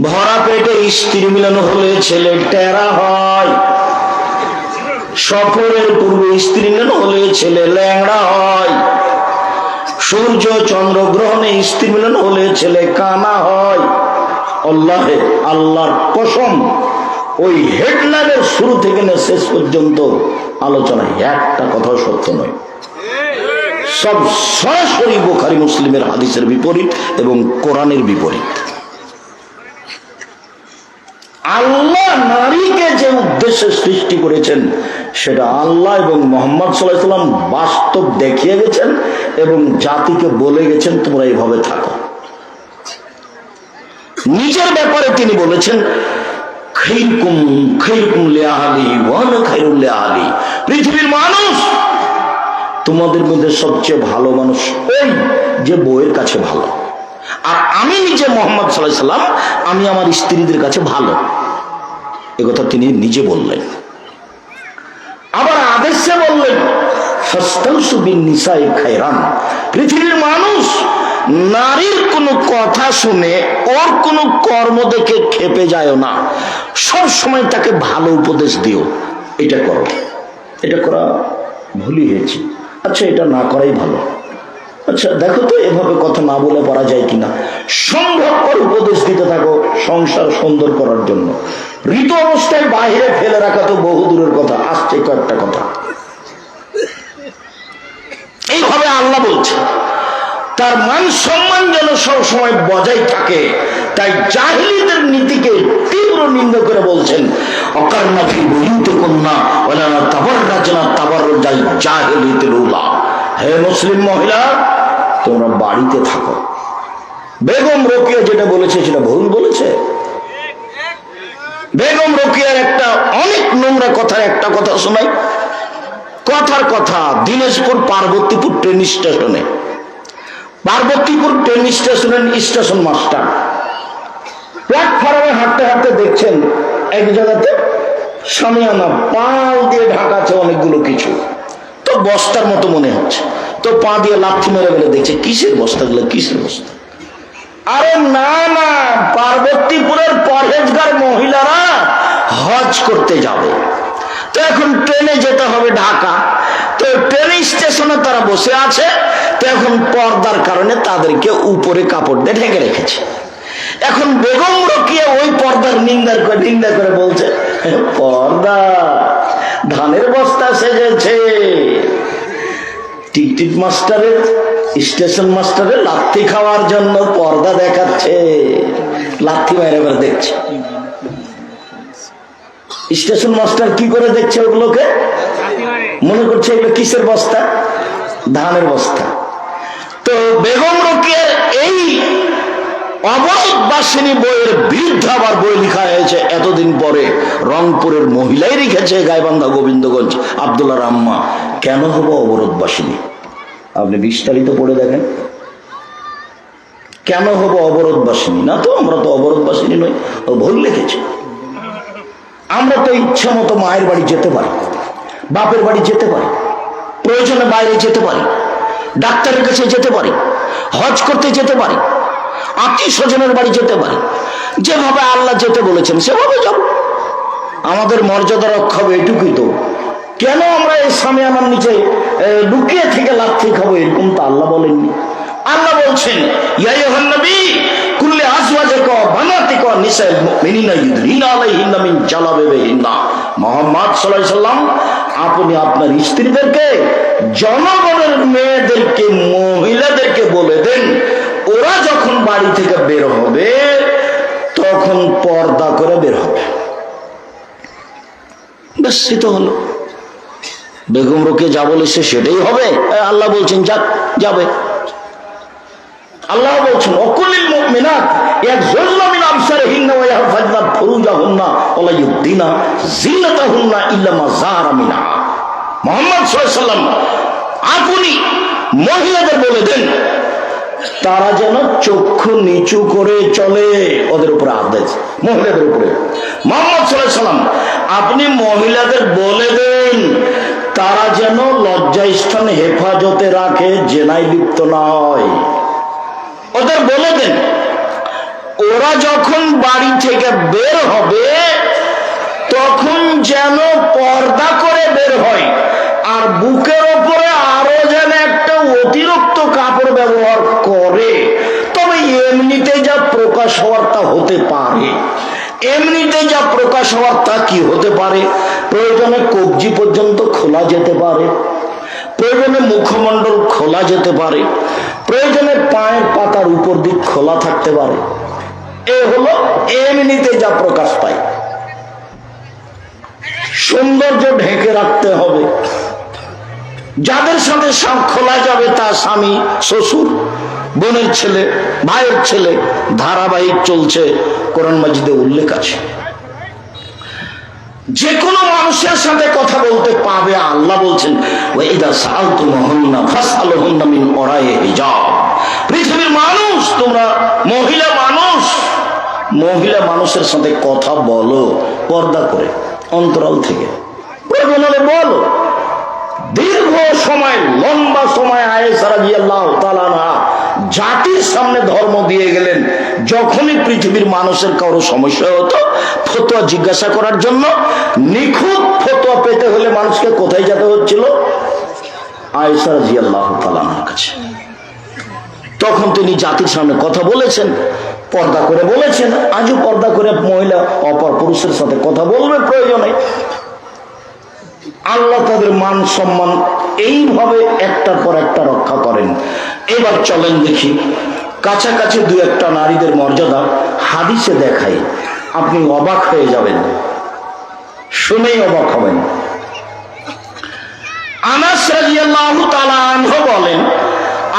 ভরা পেটে স্ত্রী মিলন হলে ছেলে টেরা হয়, সফরের পূর্বে স্ত্রী মিলন হলে ছেলে ল্যাংড়া হয়, সূর্য চন্দ্র গ্রহণে স্ত্রী মিলন হলে ছেলে কানা হয়। আল্লাহে, আল্লাহর কসম, ওই হেডলাইনের শুরু থেকে না শেষ পর্যন্ত আলোচনায় একটা কথা সত্য নয়, সব সরাসরি বুখারী মুসলিমের হাদিসের বিপরীত এবং কোরআনের বিপরীত। আল্লাহ নারীকে যে উদ্দেশ্যে সৃষ্টি করেছেন সেটা আল্লাহ এবং মুহাম্মদ সাল্লাল্লাহু আলাইহি ওয়াসাল্লাম বাস্তব দেখিয়ে গেছেন এবং জাতিকে বলে গেছেন তোমরা এইভাবে থাকো। নিজের ব্যাপারে তিনি বলেছেন, খায়রুকুম খায়রুকুম লিআহলি ওয়া আনা খায়রুল লিআহলি, পৃথিবীর মানুষ তোমাদের মধ্যে সবচেয়ে ভালো মানুষ ওই যে বউয়ের কাছে ভালো, আর আমি নিজে মুহাম্মদ সাল্লাল্লাহু আলাইহি ওয়াসাল্লাম আমি আমার স্ত্রীদের কাছে ভালো। একথা তিনি নিজে বললেন। আবার আদেশে বললেন, ফাস্তাউসু বিন নিসাই খায়রান, পৃথিবীর মানুষ নারীর কোনো কথা শুনে ওর কোনো কর্ম দেখে খেপে যায় না, সব সময় তাকে ভালো উপদেশ দিও, এটা করো, এটা করা ভুলই হয়েছে, আচ্ছা এটা না করাই ভালো, আচ্ছা দেখো তো এভাবে কথা না বলে পারা যায় কিনা, সম্ভবপর উপদেশ দিতে থাকো সংসার সুন্দর করার জন্য। ঋতু অবস্থায় বাইরে ফেলে রাখা তো বহু দূরের কথা, আসছে কয়েকটা কথা। এইভাবে আল্লাহ বলছে তার মান সম্মান যেন সবসময় বজায় থাকে, তাই জাহিলীদের নীতিকে তীব্র নিন্দা করে বলছেন, অকারনা ফি বুয়ুতিকুন্না ওয়ালা তাবাররাজনা তাবাররুজাল জাহিলিয়াতিল উলা, হে মুসলিম মহিলা তোমরা বাড়িতে থাকো। বেগম রোকেয়া যেটা বলেছে সেটা ভুল বলেছে। বেগম রোকেয়ার একটা অনেক নোংরা কথার একটা কথা শোনাই, কথার কথা। দিনাজপুর পার্বতীপুর ট্রেন স্টেশনে, পার্বতীপুর ট্রেন স্টেশনের স্টেশন মাস্টার প্ল্যাটফর্মে হাঁটতে হাঁটতে দেখছেন এক জায়গাতে শামিয়ানা পাল দিয়ে ঢাকা আছে অনেকগুলো কিছু, তো বস্তার মতো মনে হচ্ছে, তো পা দিয়ে লাথি মেরে মেরে দেখছে কিসের বস্তাগুলো, কিসের বস্তা। আরে না না, পার্বতীপুরের পরহেজগার মহিলারা হজ করতে যাবে, তো এখন ট্রেনে যেতে হবে ঢাকা, তো ট্রেন স্টেশনে তারা বসে আছে, তো এখন পর্দার কারণে তাদেরকে উপরে কাপড় দিয়ে ঢেকে রেখেছে। এখন বেগম রোকেয়া ওই পর্দার নিন্দা করে বলছে, পর্দা ধানের বস্তা সেজেছে। টিকটিক মাস্টারের, স্টেশন মাস্টারের লাথি খাওয়ার জন্য পর্দা দেখাচ্ছে, লাথি মেরে মেরে দেখছে। স্টেশন মাস্টার কি করে দেখছে ওগুলোকে, মনে করছে এগুলো কিসের বস্তা, ধানের বস্তা। তো বেগম রোকেয়ার এই অবরোধবাসিনী বইয়ের বিরুদ্ধে আবার বই লেখা হয়েছে এতদিন পরে, রংপুরের মহিলাই লিখেছে, গাইবান্ধা গোবিন্দগঞ্জ আব্দুল্লাহ রাম্মা, কেন হবো অবরোধবাসিনী। আপনি বিস্তারিত পড়ে দেখেন, কেন হবো অবরোধবাসিনী। না তো আমরা তো অবরোধবাসিনী নই, ও ভুল লিখেছে। আমরা তো ইচ্ছা মতো মায়ের বাড়ি যেতে পারি, বাপের বাড়ি যেতে পারি, প্রয়োজনে বাইরে যেতে পারি, ডাক্তারের কাছে যেতে পারি, হজ করতে যেতে পারি, আত্মীয় স্বজনের বাড়ি যেতে পারি, যেভাবে আল্লাহ যেতে বলেছেন সেভাবে যাব, আমাদের মর্যাদা রক্ষা হবে, এটুকুই তো। কেন আমরা এই শামিয়ানার নিচে লুকিয়ে থেকে লাথি খাবো, এরকম তো আল্লাহ বলেননি। আল্লাহ বলছেন, ইয়া আইয়ুহান নবী কুল্লি আজওয়াজিকা ওয়া বানাতিকা ওয়া নিসাইল মুমিনিনা ইউদরিনা আলাইহিন্না মিন জালাবিবিহিন্না, মুহাম্মদ সাল্লাল্লাহু আলাইহি সাল্লাম আপনি আপনার স্ত্রীদেরকে, জনগণের মেয়েদেরকে, মহিলাদেরকে বলে দেন ওরা যখন বাড়ি থেকে বের হবে তখন পর্দা করে বের হবে। ব্যাস তো হলো। বেগম রোকেয়া যা বলেছে সেটাই হবে। আল্লাহ বলছেন যাক, যাবে। আল্লাহ বলছেন অকুলিল মুমিনাত ইয়াগযুযনা মিন আবসারিহিন্না ওয়া ইয়াহফাযনা ফুরুজাহুন্না ওয়া লা ইউবদিনা যিনাতাহুন্না ইল্লা মা যাহারা মিনহা। মুহাম্মদ সাল্লাল্লাহু আলাইহি ওয়াসাল্লাম আপনি মহিলাদের বলে দেন তারা যেন চক্ষু নিচু করে চলে, ওদের উপরে আদেশ, মহিলাদের উপরে। মুহাম্মদ সাল্লাল্লাহু আলাইহি ওয়াসাল্লাম আপনি মহিলাদের বলে দেন তারা যেন লজ্জাস্থান হেফাজতে রাখে, জেনায় লিপ্ত না হয়। ওদের বলে দেন ওরা যখন বাড়ি থেকে বের হবে তখন যেন পর্দা করে বের হয়, আর বুকের ওপরে আরো যেন একটা অতিরিক্ত কাপড় ব্যবহার করে। তবে এমনিতে যা প্রকাশ হওয়ার তা হতে পারে, এমনিতে যা প্রকাশ হওয়ার তা কি হতে পারে, প্রয়োজনে কবজি পর্যন্ত খোলা যেতে পারে, প্রয়োজনে মুখমণ্ডল খোলা যেতে পারে, প্রয়োজনে পায়ের পাতার উপর দিক খোলা থাকতে পারে। এ হলো এমনিতে যা প্রকাশ পায়। সৌন্দর্য ঢেকে রাখতে হবে। যাদের সাথে খোলা যাবে তা স্বামী, শ্বশুর, বোনের ছেলে, ভাইয়ের ছেলে, ধারাবাহিক চলছে, কোরআন মাজিদে উল্লেখ আছে। যে কোনো মানুষের সাথে কথা বলতে পাবে। আল্লাহ বলছেন ওয়াইদা সাআলতুমুহুন্না ফাসআলুহুন্না মিন ওরাই হিজাব। পৃথিবীর মানুষ, তোমরা মহিলা মানুষ, মহিলা মানুষের সাথে কথা বলো পর্দা করে, অন্তরাল থেকে। প্রয়োজন হলে বলো। দীর্ঘ সময়, লম্বা সময় আয়েশা রাদিয়াল্লাহু তাআলা আনহা জাতির সামনে ধর্ম দিয়ে গেলেন। যখনই পৃথিবীর মানুষের কারো সমস্যা হতো ফতোয়া জিজ্ঞাসা করার জন্য, নিখুঁত ফতোয়া পেতে হলে মানুষকে কোথায় যেতে হচ্ছিল? আয়েশা রাদিয়াল্লাহু তাআলা আনহার কাছে। তখন তিনি জাতির সামনে কথা বলেছেন, পর্দা করে বলেছেন। আজও পর্দা করে মহিলা অপর পুরুষের সাথে কথা বলবে প্রয়োজনে। আল্লাহ তাদের মান সম্মান এইভাবে একটার পর একটা রক্ষা করেন। এবার চলেন দেখি কাছাকাছি দু একটা নারীদের মর্যাদা হাদিসে দেখাই, আপনি অবাক হয়ে যাবেন, শুনেই অবাক হবেন। আনাস রাদিয়াল্লাহু তাআলা আনহু বলেন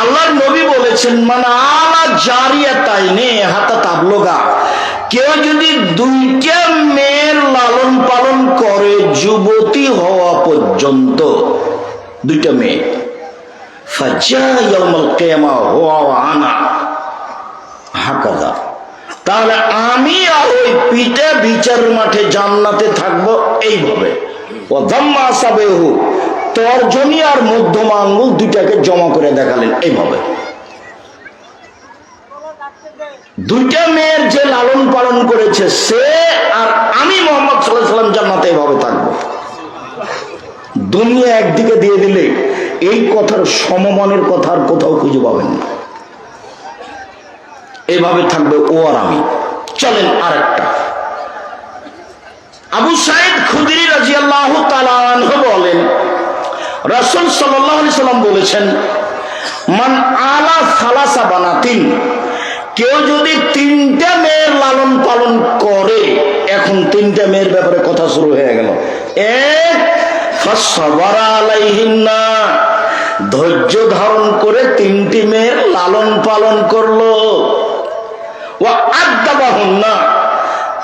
আল্লাহর নবী বলেছেন মানে আলা জারিয়াতাইনে হাতা তাবলুগা, কেউ যদি দুইটা মেয়ের লালন পালন করে যুবতী হওয়া পর্যন্ত, দুইটা মেয়ে, ফাজা ইয়াউমুল কিয়ামা হুয়া ওয়া আনা হাকাযা, তাহলে আমি আর ওই পিতা বিচার মাঠে জান্নাতে থাকবো এইভাবে। ওয়া দাম্মা আসাবেহু, তর্জনী আর মধ্যমা আঙ্গুল দুইটাকে জমা করে দেখালেন এইভাবে। দুইটা মেয়ের যে লালন পালন করেছে সে আর আমি মুহাম্মদ সাল্লাল্লাহু আলাইহি ওয়াসাল্লাম জান্নাতে এইভাবে থাকবো। দুনিয়া একদিকে দিয়ে দিলে এই কথার সমমানের কথা আর কোথাও খুঁজে পাবেন না। এইভাবে থাকবে ও আর আমি। চলেন আরেকটা। আবু সাঈদ খুদরি রাদিয়াল্লাহু তাআলা আনহু বলেন রাসূল সাল্লাল্লাহু আলাইহি সাল্লাম বলেছেন মান আলা সালাসা বানাতিন, কেউ যদি তিনটা মেয়ের লালন পালন করে, এখন তিনটা মেয়ের ব্যাপারে কথা শুরু হয়ে গেল। এক, ফাসসাবারা আলাইহিন্না, ধৈর্য ধারণ করে তিনটি মেয়ের লালন পালন করলো। ওয়া আদাবাহুন্না,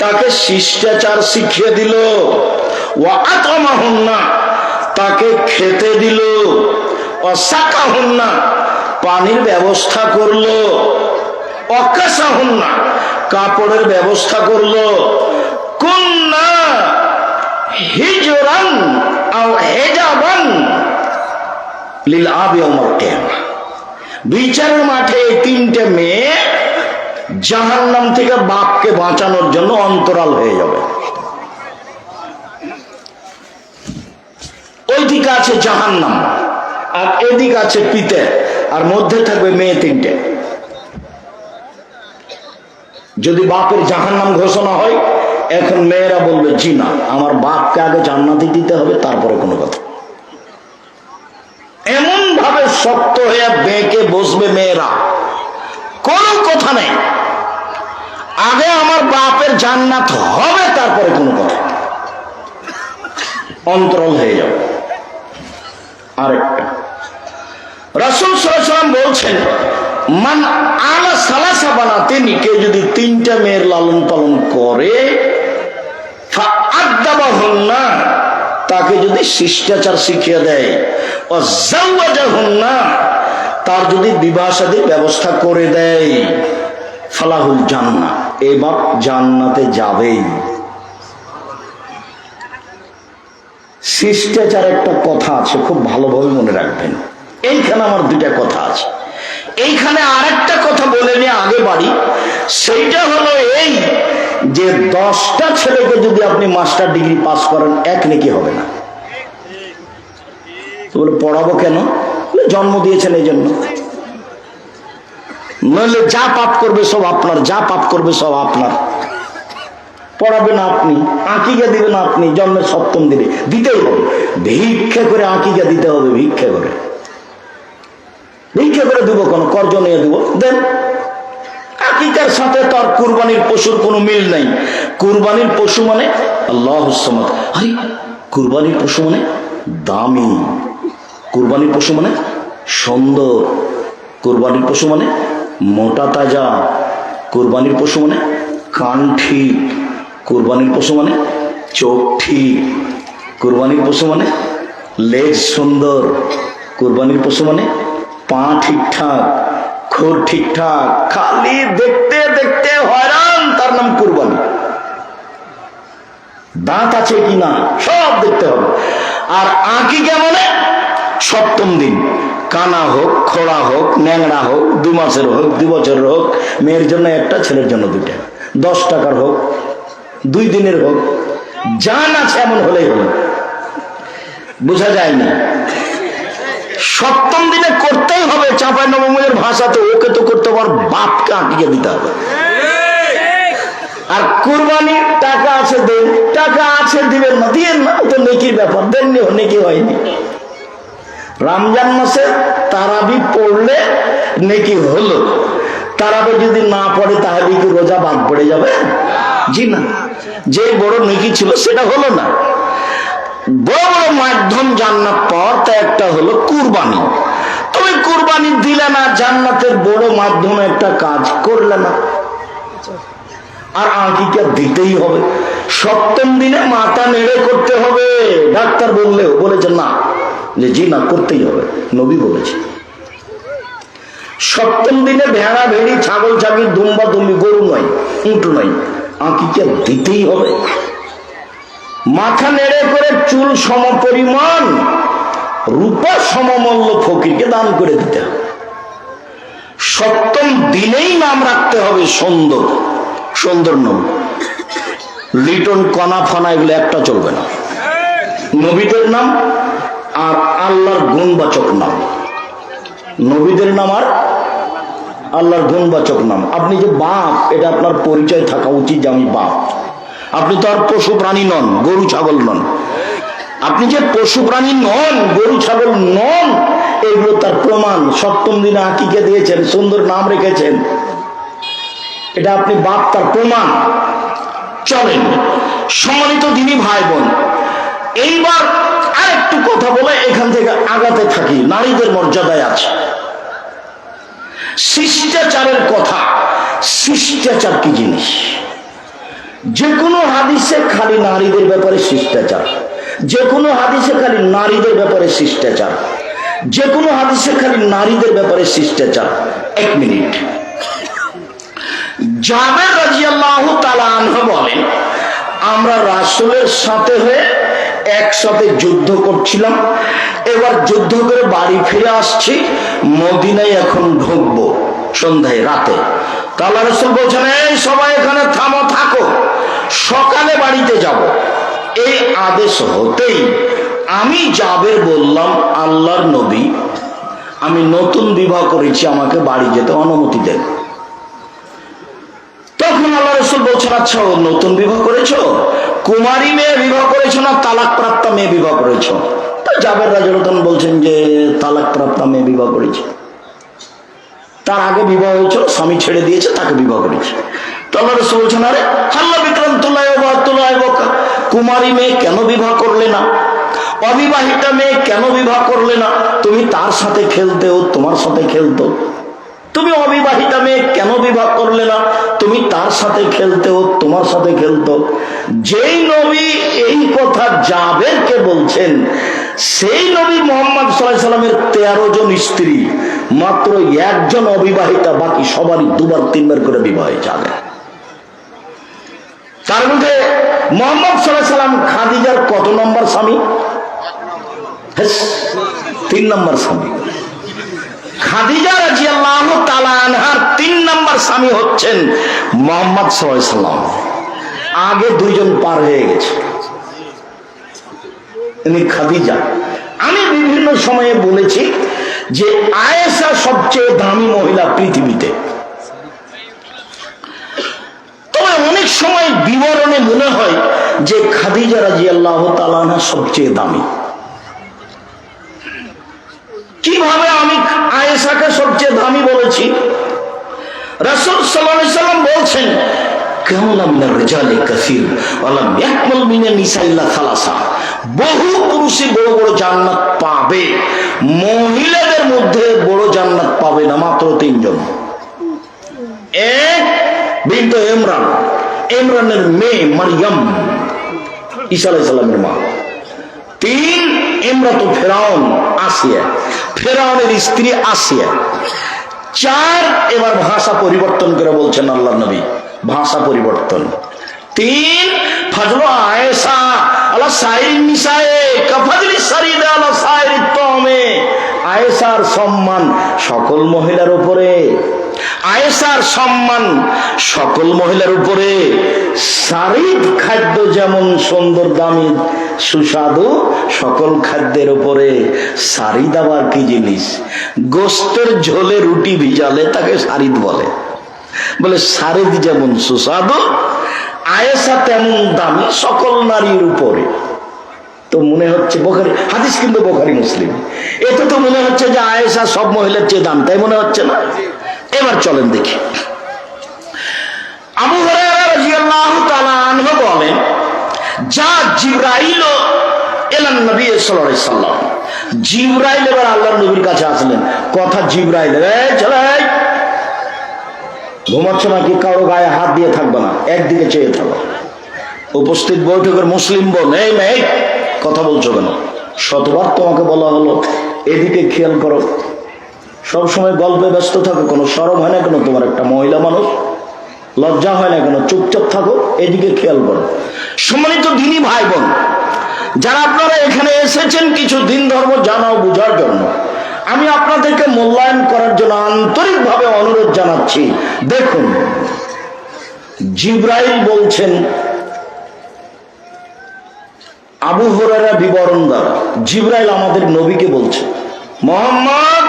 তাকে শিষ্টাচার শিখিয়ে দিল। ওয়া আতামাহুন্না, তাকে খেতে দিল। ওয়া সাকাহুন্না, পানির ব্যবস্থা করলো। অকাসাহুন্না, কাপড়ের ব্যবস্থা করলো। কুন্না হিজরান আও হিজাবান লিল আবি ইয়াউমুল কিয়ামা, বিচারের মাঠে এই তিনটে মেয়ে জাহান্নাম থেকে বাপকে বাঁচানোর জন্য অন্তরাল হয়ে যাবে। ওইদিকে আছে জাহান্নাম আর এদিকে আছে পিতে, আর মধ্যে থাকবে মেয়ে তিনটে। যদি বাপের জাহান্নাম ঘোষণা হয়, এখন মেয়েরা বলবে জি না, আমার বাপকে আগে জান্নাতে দিতে হবে, তারপরে কোনো কথা। এমন ভাবে শক্ত হয়ে বেঁকে বসবে মেয়েরা, কোনো কথা নেই, আগে আমার বাপের জান্নাত হবে, তারপরে কোনো কথা। অন্তরাল হয়ে যাবে। আরেকটা রাসূল সাল্লাল্লাহু আলাইহি ওয়াসাল্লাম বলছেন মান আলা সালাসা বানাতিন, কেউ যদি তিনটা মেয়ের লালন পালন করে, ফাআদাবাহুন্না, তাকে যদি শিষ্টাচার শিখিয়ে দেয়, ওয়া যাওয়াজাহুন্না, তার যদি বিবাহ শাদীর ব্যবস্থা করে দেয়, ফালাহুল জান্নাহ, এবার জান্নাতে যাবেই। শিষ্টাচার একটা কথা আছে, খুব ভালোভাবে মনে রাখবেন। এইখানে আমার দুইটা কথা আছে, এইখানে আরেকটা কথা বলে নিয়ে আগে বাড়ি। সেইটা হলো এই যে 10টা ছেলেকে যদি আপনি মাস্টার ডিগ্রি পাস করেন, এক নেকি হবে না। তো বলে পড়াবো কেন? জন্ম দিয়েছেন এই জন্য। নইলে যা পাপ করবে সব আপনার, যা পাপ করবে সব আপনার। পড়াবেন আপনি, আকিকা দিবেন আপনি, জন্মের 7ম দিনে দিতেই হবে। ভিক্ষা করে আকিকা দিতে হবে, ভিক্ষা করে। ভিক্ষা করে দিব, কোনো কর্জ নিয়ে দিব, দেন। আকিকার সাথে তো আর কুরবানির পশুর কোনো মিল নাই। কুরবানির পশু মানে আল্লাহুস সামাদ। আরে কুরবানির পশু মানে দামি, কুরবানির পশু মানে সুন্দর, কুরবানির পশু মানে মোটা তাজা, কুরবানির পশু মানে কান ঠিক, কুরবানির পশু মানে চোখ ঠিক, কুরবানির পশু মানে লেজ সুন্দর, কুরবানির পশু মানে পা ঠিকঠাক, খুর ঠিকঠাক। খালি দেখতে দেখতে হয়রান, তার নাম কুরবানি। দাঁত আছে কিনা সব দেখতে হবে। আর আকিকা মানে 7ম দিন, কানা হোক, খোড়া হোক, ন্যাংড়া হোক, 2 মাসের হোক, 2 বছরের হোক, মেয়ের জন্য একটা, ছেলের জন্য 2টা, 10 টাকার হোক, 2 দিনের হোক, জান আছে এমন হলেই হলো। বোঝা যায় না? 7ম দিনে করতেই হবে। চাঁপাই নবমীর ভাষাতে ওকে তো করতে হবে, বাপকে আকিকা দিতে হবে। আর কুরবানির টাকা আছে দেন, টাকা আছে দিবেন না, দিয়েন না, তো নেকির ব্যাপার, দেননি, নেকি হয়নি। রমজান মাসে তারাবি পড়লে নেকি হলো, তারাবি যদি না পড়ে তাহলে কি রোজা বাদ পড়ে যাবে? জি না, যে বড় নেকি ছিল সেটা হলো না। বড় বড় মাধ্যম জান্নাত পাওয়ার, তা একটা হলো কুরবানি। তুমি কুরবানি দিলে না, জান্নাতের বড় মাধ্যমে একটা কাজ করলে না। আর আকিকা দিতেই হবে। 7ম দিনে মাথা নেড়ে করতে হবে। ডাক্তার বললেও বলেছে না, যে জি না, করতেই হবে, নবী বলেছে। 7ম দিনে ভেড়া ভেড়ি, ছাগল ছাগল, দুম্বা দুম্বি, গরু নয়, উঁট নয়, আকিকা দিতেই হবে। মাথা নেড়ে করে চুল সমপরিমাণ রূপা সমমূল্য ফকিরকে দান করে দিতে হবে। 7ম দিনেই নাম রাখতে হবে সুন্দর, সুন্দর নাম। লিটন, কণা ফনা এগুলো একটা চলবে না। নবীদের নাম আর আল্লাহর গুণবাচক নাম, নবীদের নাম আর আল্লাহর গুণবাচক নাম। আপনি যে বাপ, এটা আপনার পরিচয় থাকা উচিত যে আমি বাপ। আপনি তো আর পশু প্রাণী নন, গরু ছাগল নন। আপনি যে পশু প্রাণী নন, গরু ছাগল নন, এগুলো তার প্রমাণ। 7ম দিনে আকিকা দিয়েছেন, সুন্দর নাম রেখেছেন, এটা আপনি বাপ, তার প্রমাণ। চলেন সম্মানিত দিনী ভাই বোন, এইবার আরেকটু কথা বলে এখান থেকে আগাতে থাকি। নারীদের মর্যাদায় আছে শিষ্টাচারের কথা। শিষ্টাচার কি জিনিস? যে কোনো হাদিসে খালি নারীদের ব্যাপারে শিষ্টাচার, যে কোনো হাদিসে খালি নারীদের ব্যাপারে শিষ্টাচার, যে কোনো হাদিসে খালি নারীদের ব্যাপারে শিষ্টাচার। 1 মিনিট। জাবের রাদিয়াল্লাহু তাআলা আনহু বলেন, আমরা রাসূলের সাথে হয়ে একসাথে যুদ্ধ করছিলাম। এবার যুদ্ধ করে বাড়ি ফিরে আসছি, মদিনায় এখন ঢুকবো সন্ধ্যায়, রাতে। আল্লাহ রাসূল বলছেন, এই সবাই এখানে থামো, থাকো, সকালে বাড়িতে যাব। এই আদেশ হতেই আমি জাবের বললাম, আল্লাহর নবী, আমি নতুন বিবাহ করেছি, আমাকে বাড়ি যেতে অনুমতি দেন। তখন আল্লাহ রাসূল বলছেন, আচ্ছা নতুন বিবাহ করেছো, কুমারী মেয়ে বিবাহ করেছো না তালাক প্রাপ্তা মেয়ে বিবাহ করেছো? তা জাবের রাদিয়াল্লাহু আনহু বলছেন যে তালাক প্রাপ্তা মেয়ে বিবাহ করেছি। তার আগে বিবাহ হয়েছিল, স্বামী ছেড়ে দিয়েছে, তাকে বিবাহ করেছে। তো আল্লাহ রাসূল বলছেন, আরে হাল্লা বিক্রান্তুল্লাহ ওয়া বাতুল্লাহ, কুমারী মেয়ে কেন বিবাহ করলে না? অবিবাহিতা মেয়ে কেন বিবাহ করলে না? তুমি তার সাথে খেলতে, ও তোমার সাথে খেলতো। তুমি অবিবাহিতা মেয়ে কেন বিবাহ করলে না? তুমি তার সাথে খেলতে, ও তোমার সাথে খেলতো। যেই নবী এই কথা জাবেরকে বলছেন, সেই নবী মুহাম্মদ সাল্লাল্লাহু আলাইহি সাল্লামের 13 জন স্ত্রী, মাত্র একজন অবিবাহিতা, বাকি সবারই দুবার তিনবার করে বিবাহ যাবে। তার মধ্যে মুহাম্মদ সাল্লাল্লাহু আলাইহি সাল্লাম খাদিজার কত নম্বর স্বামী? 3 নম্বর স্বামী। খাদিজা রাদিয়াল্লাহু তাআলা আনহার 3 নম্বর স্বামী হচ্ছেন মুহাম্মদ সাল্লাল্লাহু আলাইহি সাল্লাম। আগে 2 জন পার হয়ে গেছে, ইনি খাদিজা। আমি বিভিন্ন সময়ে বলেছি যে আয়েশা সবচেয়ে দামি মহিলা পৃথিবীতে। তবে অনেক সময় বিবরণে মনে হয় যে খাদিজা রাদিয়াল্লাহু তাআলা আনহা সবচেয়ে দামি। কিভাবে আমি আয়েশাকে সবচেয়ে দামি বলেছি? রাসূল সাল্লাল্লাহু আলাইহি সাল্লাম বলছেন, কামলা মিনার রিজালি কাসীর ওয়া লাম ইয়াকমুল মিনান নিসা ইল্লা সালাসা। বহু পুরুষই বড় বড় জান্নাত পাবে, মহিলাদের মধ্যে বড় জান্নাত পাবে না মাত্র 3 জন। এক বিনতে ইমরান, ইমরানের মেয়ে মারইয়াম, ঈসা আলাইহিস সালামের মা। 3 ইমরাতু ফিরাউন, আসিয়া, ফিরাউনের স্ত্রী আসিয়া। 4 এবার ভাষা পরিবর্তন করে বলছেন আল্লাহর নবী, ভাষা পরিবর্তন। 3 ফজলু আয়েশা আলা সাইরিন নিসায়ে কাফাজলি সারিদা আলা সাইরিত তামে। আয়েশার সম্মান সকল মহিলার উপরে, আয়েশার সম্মান সকল মহিলার উপরে। সারিদ খাদ্য যেমন সুন্দর, দামি, সুস্বাদু, সকল খাদ্যের উপরে সারিদ আবার কি জিনিস? গোস্তের ঝোলে রুটি ভিজালে তাকে সারিদ বলে। বলে সারিদ যেমন সুস্বাদু, আয়েশা তেমন দামি সকল নারীর উপরে। তো মনে হচ্ছে বুখারী হাদিস, কিন্তু বুখারী মুসলিম, এতে তো মনে হচ্ছে যে আয়েশা সব মহিলার চেয়ে দাম, তাই মনে হচ্ছে না? এবার চলেন দেখি। আবু হুরায়রা রাদিয়াল্লাহু তাআলা আনহু বলেন, যা জিবরাইল ইলান নবী সাল্লাল্লাহু আলাইহি সাল্লাম। জিবরাইল এবার আল্লাহর নবীর কাছে আসলেন। কথা জিবরাইল, এই চলে, ঘুমাচ্ছ নাকি? কারো গায়ে হাত দিয়ে থাকবে না, একদিকে চেয়ে থাকো। উপস্থিত বৈঠকের মুসলিম বোন, এই মেয়ে কথা বলছো কেন? শতবার তোমাকে বলা হলো এদিকে খেয়াল করো। সবসময় গল্পে ব্যস্ত থাকো, কোনো শরম হয় না কেন? তোমার একটা মহিলা মানুষ, লজ্জা হয় না কেন? চুপচাপ থাকো, এদিকে খেয়াল করো। সম্মানিত দিনী ভাই বোন, যারা আপনারা এখানে এসেছেন কিছু দিন ধর্ম জানা ও বোঝার জন্য, আমি আপনাদেরকে মূল্যায়ন করার জন্য আন্তরিকভাবে অনুরোধ জানাচ্ছি। দেখুন, জিবরাইল বলছেন, আবু হুরায়রা বিবরণ দ্বারা জিবরাইল আমাদের নবীকে বলছে, মুহাম্মদ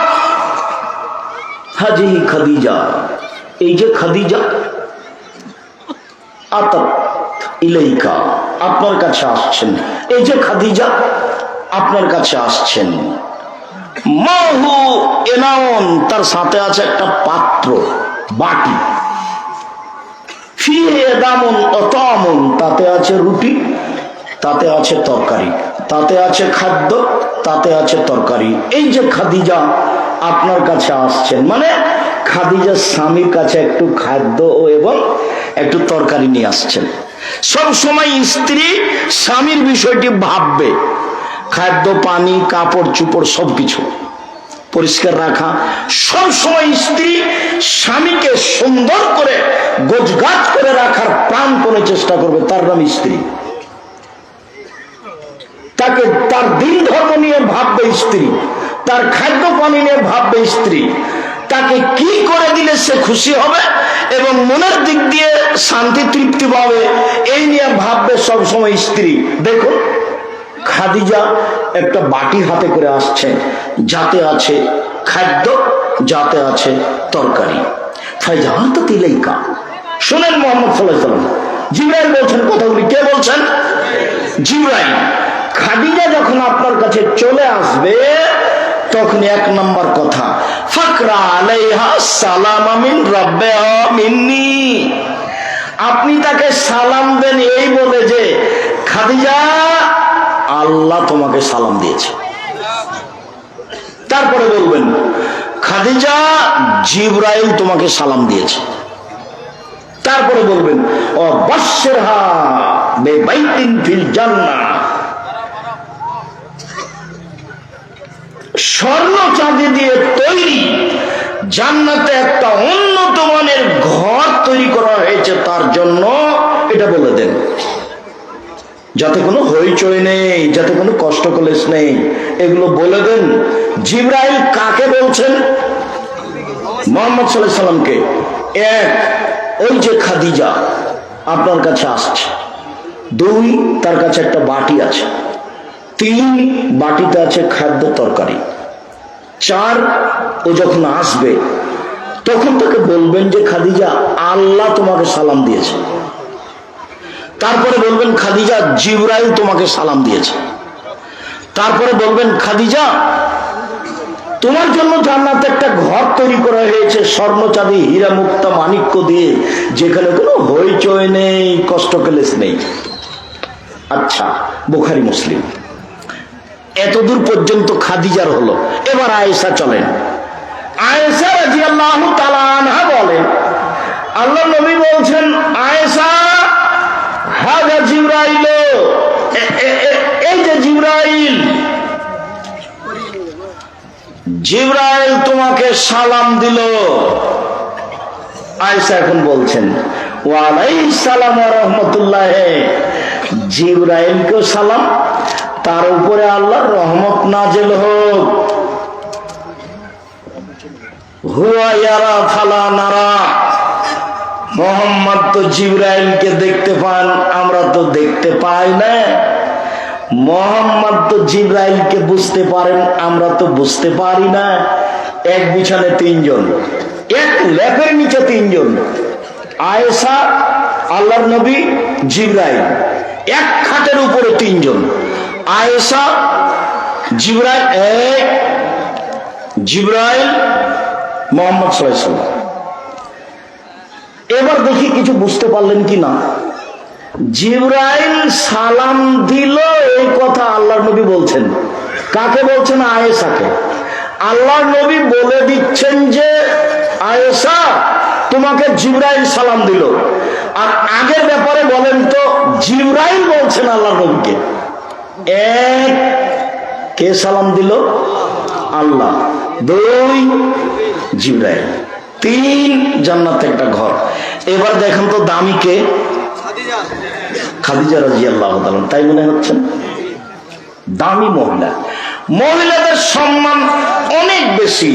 হাজিহি খাদিজা, এই যে খাদিজা, আতাত ইলাইকা, আপনার কাছে আসছেন। এই যে খাদিজা আপনার কাছে আসছেন। মাহু এনাউন, তার সাথে আছে একটা পাত্র, বাটি। ফিহে দামুন অতামুন, তাতে আছে রুটি, তাতে আছে তরকারি, তাতে আছে খাদ্য, তাতে আছে তরকারি। এই যে খাদিজা আপনার কাছে আসছেন, মানে খাদিজার স্বামীর কাছে একটু খাদ্য এবং একটু তরকারি নিয়ে আসছেন। সব সময় স্ত্রী স্বামীর বিষয়টি ভাববে, খাদ্য, পানি, কাপড় চুপড় সবকিছু পরিষ্কার রাখা। সব সময় স্ত্রী স্বামীকে সুন্দর করে গোছগাছ করে রাখার প্রাণপণে চেষ্টা করবে, তার নাম স্ত্রী। তাকে তার দিন ধর্ম নিয়ে ভাববে স্ত্রী, তার খাদ্য পানি নিয়ে ভাববে স্ত্রী, তাকে কি করে দিলে সে খুশি হবে এবং মনের দিক দিয়ে শান্তি তৃপ্তি পাবে, এই নিয়ে ভাববে সব সময় স্ত্রী। দেখুন, খাদিজা একটা বাটি হাতে করে আসছে, যাতে আছে খাদ্য, যাতে আছে তরকারি। ফাইজাত ইলাইকা, শুনেন মুহাম্মদ সাল্লাল্লাহু আলাইহি ওয়াসাল্লাম, জিবরাইল বলছেন কথাগুলি। কে বলছেন? জিবরাইল। খাদিজা যখন আপনার কাছে চলে আসবে, তখন 1 নম্বর কথা, ফাকরা আলাইহা সালাম মিন রাব্বিহা মিন্নি, আপনি তাকে সালাম দেন এই বলে যে, খাদিজা আল্লাহ তোমাকে সালাম দিয়েছে। তারপরে বলবেন, খাদিজা জিবরাইল তোমাকে সালাম দিয়েছে। তারপরে বলবেন ও বাশশিরহা বিবাইতিন ফিল জান্নাহ, স্বর্ণ চাঁদি দিয়ে তৈরি জান্নাতে একটা উন্নত মানের ঘর তৈরি করা হয়েছে তার জন্য, এটা বলে দেন, যাতে কোনো হইচই নেই, যাতে কোনো কষ্ট ক্লেশ নেই, এগুলো বলে দেন। জিবরাইল কাকে বলছেন? মুহাম্মদ সাল্লাল্লাহু আলাইহি সাল্লামকে। এক, ওই যে খাদিজা আপনার কাছে আসছে। দুই, তার কাছে একটা বাটি আছে। তিন, বাটিতে আছে খাদ্য তরকারি। চার, ও যখন আসবে তখন তাকে বলবেন যে খাদিজা আল্লাহ তোমাকে সালাম দিয়েছে। তারপরে বলবেন খাদিজা জিবরাইল তোমাকে সালাম দিয়েছে। তারপরে বলবেন খাদিজা তোমার জন্য জান্নাতে একটা ঘর তৈরি করা হয়েছে স্বর্ণ চাঁদি হীরা মুক্তা মাণিক্য দিয়ে, যেখানে কোনো হইচই নেই, কষ্ট ক্লেশ নেই। আচ্ছা, বুখারী মুসলিম। এতদূর পর্যন্ত খাদিজার হলো। এবার আয়েশা চলেন। আয়েশা রাদিয়াল্লাহু তাআলা আনহা বলেন, আল্লাহর নবী বলছেন আয়েশা হাযা জিবরাইল, এই যে জিবরাইল, জিবরাইল তোমাকে সালাম দিল। আয়েশা এখন বলছেন ওয়া আলাইহিস সালাম ওয়া রাহমাতুল্লাহ, জিবরাইলকে সালাম, তার উপরে আল্লাহর রহমত নাযিল হোক। হুয়া ইয়ারা ফালা নারা, মুহাম্মদ তো জিবরাইলকে দেখতে পান, আমরা তো দেখতে পাই না। মুহাম্মদ তো জিবরাইলকে বুঝতে পারেন, আমরা তো বুঝতে পারি না। এক বিছানে তিনজন, এক লেপের নিচে তিনজন, আয়েশা, আল্লাহর নবী, জিবরাইল। এক খাটের উপরে তিনজন, আয়েশা, জিবরাইল, জিবরাইল, মুহাম্মদ সাল্লাল্লাহু আলাইহি ওয়াসাল্লাম। এবার দেখি কিছু বুঝতে পারলেন কি না। জিবরাইল সালাম দিল, এই কথা আল্লাহর নবী বলছেন। কাকে বলছেন? আয়েশাকে। আল্লাহর নবী বলে দিচ্ছেন যে আয়েশা তোমাকে জিবরাইল সালাম দিল। আর আগের ব্যাপারে বলেন তো, জিবরাইল বলছেন আল্লাহর নবীকে। এক, কে সালাম দিল? আল্লাহ। দুই, জিবরাইল। তিন, জান্নাতে একটা ঘর। এবার দেখেন তো দামি কে? খাদিজা রাদিয়াল্লাহু তাআলা। তাই মনে হচ্ছে দামি মহিলা। মহিলাদের সম্মান অনেক বেশি।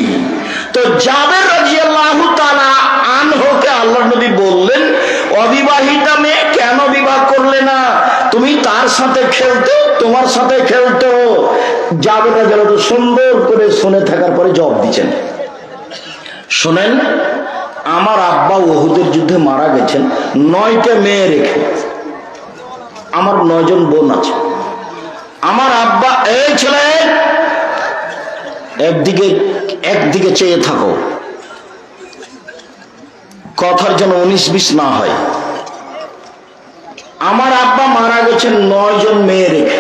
তো জাবের রাদিয়াল্লাহু তাআলা আনহুকে আল্লাহর নবী বললেন, অবিবাহিতা মেয়ে কেন বিবাহ করলে না? তুমি তার সাথে খেলতে, তোমার সাথে খেলতো। জাবের রাদিয়াল্লাহু সুন্দর করে শুনে থাকার পরে জবাব দিচ্ছেন, শোনেন, আমার আব্বা উহুদের যুদ্ধে মারা গেছেন 9টা মেয়ে রেখে। আমার 9 জন বোন আছে। আমার আব্বা, এই ছেলে একদিকে চেয়ে থাকো, কথার যেন 19-20 না হয়। আমার আব্বা মারা গেছেন 9 জন মেয়ে রেখে।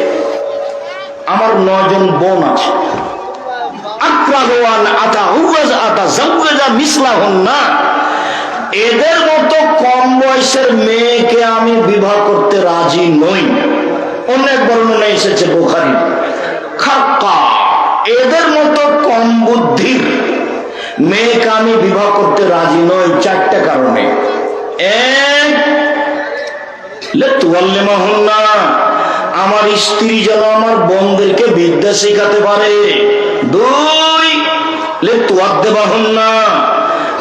আমার 9 জন বোন আছে। এদের মতো কম বয়সের মেয়েকে আমি বিবাহ করতে রাজি নই। অনেক বর্ণনা এসেছে বুখারী। খাক্কা, এদের মতো কম বুদ্ধির মেয়েকে আমি বিবাহ করতে রাজি নই 4টা কারণে। এক, লিতুআল্লিমাহুন্না, আমার স্ত্রী যেন আমার বোনদেরকে বিদ্যা শেখাতে পারে। 2, লিতুআদ্দিবাহুন্না,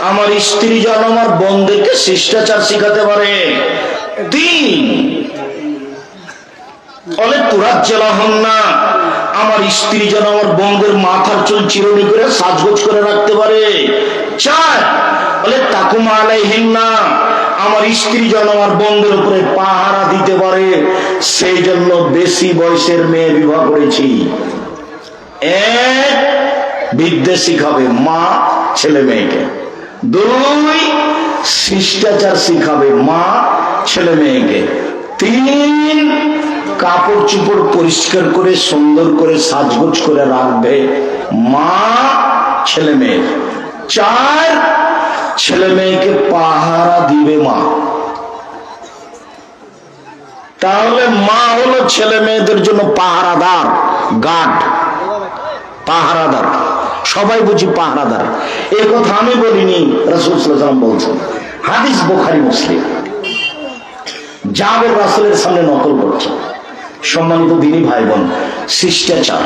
আমার স্ত্রী যেন আমার বোনদেরকে শিষ্টাচার শেখাতে পারে। 3, লিতুরাজ্জিলাহুন্না, আমার স্ত্রী যেন আমার বোনদের মাথার চুল চিরুনি করে সাজগোজ করে রাখতে পারে। 4, লিতাকুম আলাইহিন্না, আমার স্ত্রী যেন আমার বোনদের উপরে পাহারা দিতে পারে। সেই জন্য বেশি বয়সের মেয়ে বিবাহ করেছি। 1, বিদ্যা শিখাবে মা ছেলে মেয়েকে। 2, শিষ্টাচার শিখাবে মা ছেলে মেয়েকে। 3, কাপড় চোপড় পরিষ্কার করে সুন্দর করে সাজগোজ করে রাখবে মা ছেলে মেয়ে। 4, ছেলে মেয়েকে পাহারা দিবে মা। তাহলে মা হলো ছেলে মেয়েদের জন্য পাহারাদার, গার্ড, পাহারাদার। সবাই বুঝি পাহারাদার, এই কথা আমি বলিনি, রাসূল সাল্লাল্লাহু আলাইহি ওয়াসাল্লাম বলছেন। হাদিস বুখারী মুসলিম। জাবের রাসূলের সামনে নকল করছে। সম্মানিত দিনী ভাই বোন, শিষ্টাচার,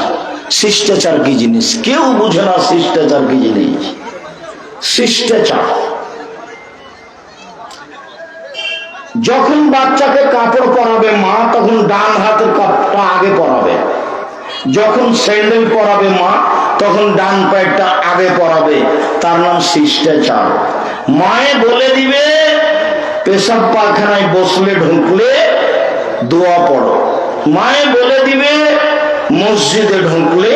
শিষ্টাচার কি জিনিস কেউ বুঝে না। শিষ্টাচার কি জিনিস? শিষ্টাচার, যখন বাচ্চাকে কাপড় পরাবে মা, তখন ডান হাতের কাপড়টা আগে পরাবে। যখন স্যান্ডেল পরাবে মা, তখন ডান পায়েরটা আগে পরাবে। তার নাম শিষ্টাচার। মায়ে বলে দিবে পেশাব পায়খানায় বসলে ঢুকলে দোয়া পড়ো। মায়ে বলে দিবে মসজিদে ঢুকলে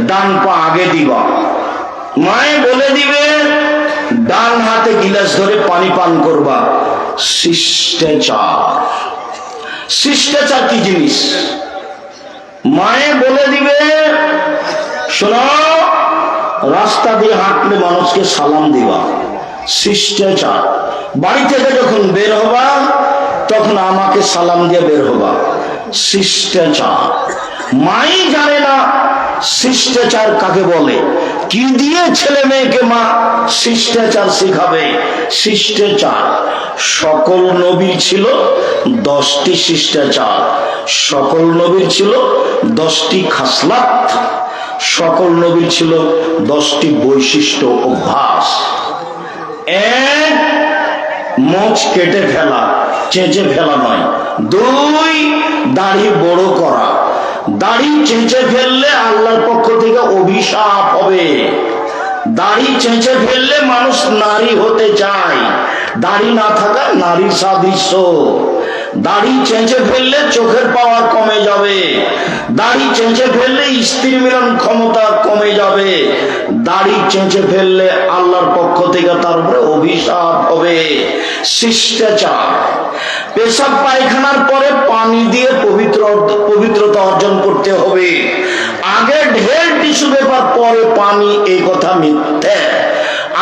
ডান পা আগে দিবা। মায়ে বলে দিবে ডান হাতে গিলাস ধরে পানি পান করবা। শিষ্টাচার, শিষ্টাচার কি জিনিস? মায়ে বলে দিবে শোনো, রাস্তা দিয়ে হাঁটলে মানুষকে সালাম দিবা। শিষ্টাচার। বাড়ি থেকে যখন বের হবা, তখন আমাকে সালাম দিয়ে বের হবা। শিষ্টাচার। মাই জানে না শিষ্টাচার কাকে বলে। কি দিয়ে ছেলে মেয়েকে মা শিষ্টাচার শিখাবে? শিষ্টাচার। সকল নবীর ছিল 10টি শিষ্টাচার, সকল নবীর ছিল 10টি খাসলাত, সকল নবীর ছিল 10টি বৈশিষ্ট্য, অভ্যাস। এক, মোচ কেটে ফেলা, চেঁচে ফেলা নয়। 2, দাড়ি বড় করা। দাড়ি চেঁচে ফেললে আল্লাহর পক্ষ থেকে অভিশাপ হবে। দাড়ি চেঁচে ফেললে মানুষ নারী হতে চায়, দাড়ি না থাকা নারী সাদৃশ্য। দাড়ি চেঁচে ফেললে চোখের পাওয়ার কমে যাবে। দাড়ি চেঁচে ফেললে স্ত্রী মিলন ক্ষমতা কমে যাবে। দাড়ি চেঁচে ফেললে আল্লাহর পক্ষ থেকে তার উপরে অভিশাপ হবে। শিষ্টাচার। পেশাব পায়খানার পরে পানি দিয়ে পবিত্রতা অর্জন করতে হবে। আগে ঢের টিস্যু পেপার পরে পানি, এই কথা মিথ্যা।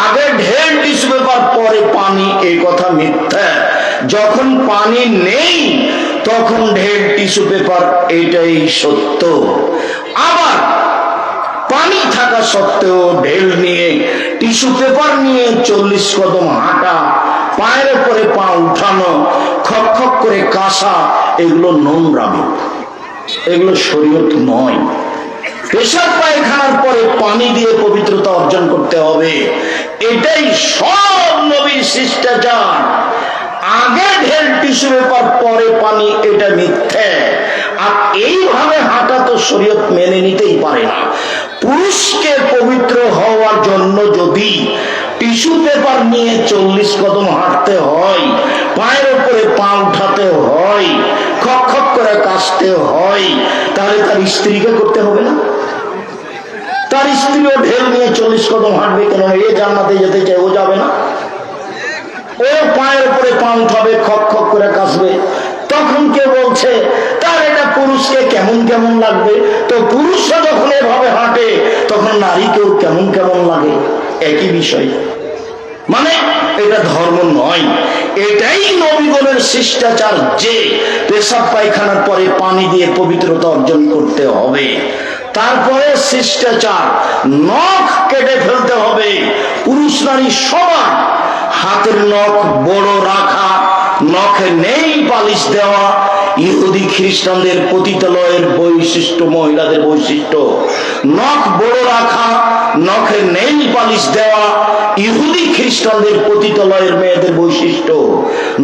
আগে ঢের টিস্যু পেপার পরে পানি, এই কথা মিথ্যা। যখন পানি নেই তখন ঢের টিস্যু পেপার, এটাই সত্য। আবার পানি থাকা সত্ত্বেও ঢেল নিয়ে টিস্যু পেপার নিয়ে 40 কদম হাঁটা, পায়ের উপরে পা উঠানো, খক খক করে কাশা, এগুলো নোংরামি, এগুলো শরীয়ত নয়। পেশাব পায়খানার পরে পানি দিয়ে পবিত্রতা অর্জন করতে হবে, এটাই সব নবীর শিষ্টাচার। আগে ঢের টিস্যু পেপার পরে পানি, এটা মিথ্যে। আর এইভাবে হাঁটা তো শরীয়ত মেনে নিতেই পারে না। পুরুষকে পবিত্র হওয়ার জন্য যদি টিস্যু পেপার নিয়ে 40 কদম হাঁটতে হয়, পায়ের উপরে পা উঠাতে হয়, খক খক করে কাশতে হয়, তাহলে তার স্ত্রীকে করতে হবে না? তার স্ত্রীও ঢেল নিয়ে 40 কদম হাঁটবে কেন? এ জান্নাতে যেতে চায়, ও যাবে না? ও পায়ের উপরে পা উঠাবে, খক খক করে কাশবে। তখন কে বলছে তার এটা পুরুষকে কেমন কেমন লাগবে? তো পুরুষরা যখন এভাবে হাঁটে তখন নারীকেও কেমন কেমন লাগে, একই বিষয়। মানে এটা ধর্ম নয়, এটাই নবীগণের শিষ্টাচার যে পেশাব পায়খানার পরে পানি দিয়ে পবিত্রতা অর্জন করতে হবে। তারপরে শিষ্টাচার, নখ কেটে ফেলতে হবে। পুরুষ নারী সমান। হাতের নখ বড় রাখা, নখে নেই পালিশ দেওয়া, ইহুদি খ্রিস্টানদের পতিতালয়ের বৈশিষ্ট্য, মহিলাদের বৈশিষ্ট্য। নখ বড় রাখা, নখে নেই পালিশ দেওয়া, ইহুদি খ্রিস্টানদের পতিতালয়ের মেয়েদের বৈশিষ্ট্য।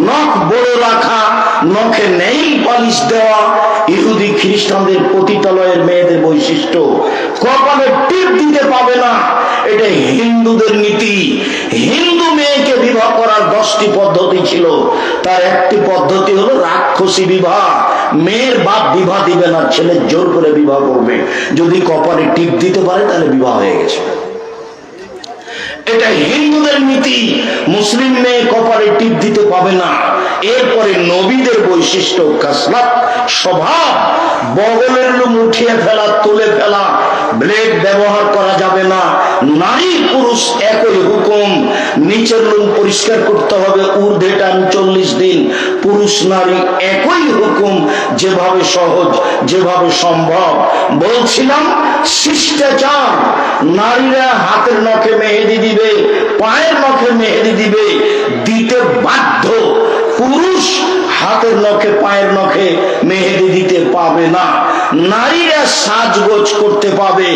নখ বড় রাখা, নখে নেই পালিশ দেওয়া, ইহুদি খ্রিস্টানদের পতিতালয়ের মেয়েদের বৈশিষ্ট্য। কপালে টিপ দিতে পাবে না, এটা হিন্দুদের নীতি। হিন্দু মেয়েকে বিবাহ করার 10টি পদ্ধতি ছিল, তার একটি পদ্ধতি হলো রাক্ষসী বিবাহ। মেয়ের বাপ বিবাহ দিবে না, ছেলে জোর করে বিবাহ করবে। যদি কপালে টিপ দিতে পারে তাহলে বিবাহ হয়ে গেছে। এটা হিন্দুদের নীতি। মুসলিম মেয়ে কপালে টিপ দিতে পাবে না, এরপরে নবীদের বৈশিষ্ট্য কাসরাত স্বভাব, বগলের লোম উঠিয়ে ফেলা, তুলে ফেলা, ব্লেড ব্যবহার করা যাবে না। নারী পুরুষ একই হুকুম, নিচের লোম পরিষ্কার করতে হবে, ঊর্ধ্বে টান 40 দিন। পুরুষ নারী একই হুকুম, যেভাবে সহজ, যেভাবে সম্ভব। বলছিলাম শিষ্টাচার, নারীরা হাতের নখে মেহেদি দিবে, পায়ের নখে মেহেদি দিবে, দিতে বাধ্য। পুরুষ হাতের নখে পায়ের নখে মেহেদি দিতে পাবে না। নারীরা সাজগোজ করতে পাবে,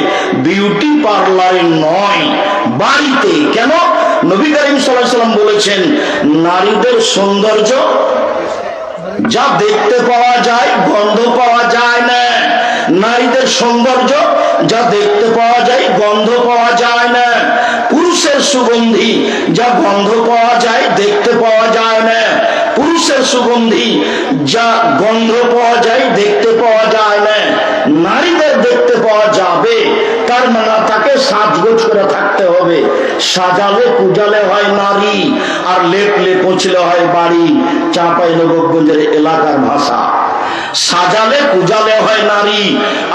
বিউটি পার্লারে নয়, বাড়িতে। কেন? নবী করিম সাল্লাল্লাহু আলাইহি ওয়াসাল্লাম বলেছেন, নারীদের সৌন্দর্য যা দেখতে পাওয়া যায়, গন্ধ পাওয়া যায় না। নারীদের সৌন্দর্য যা দেখতে পাওয়া যায়, গন্ধ পাওয়া যায় না। পুরুষের সুগন্ধি যা গন্ধ পাওয়া যায়, দেখতে পাওয়া যায় না। পুরুষের সুগন্ধি যা গন্ধ পাওয়া যায়, দেখতে পাওয়া যায় না। নারীদের দেখতে পাওয়া যাবে, তার মানে তাকে সাজগোজ করে থাকতে হবে। সাজালে পূজালে হয় নারী, আর লেপলে পোছলে হয় বাড়ি, চাঁপাইনবাবগঞ্জের এলাকার ভাষা। সাজালে পূজালে হয় নারী,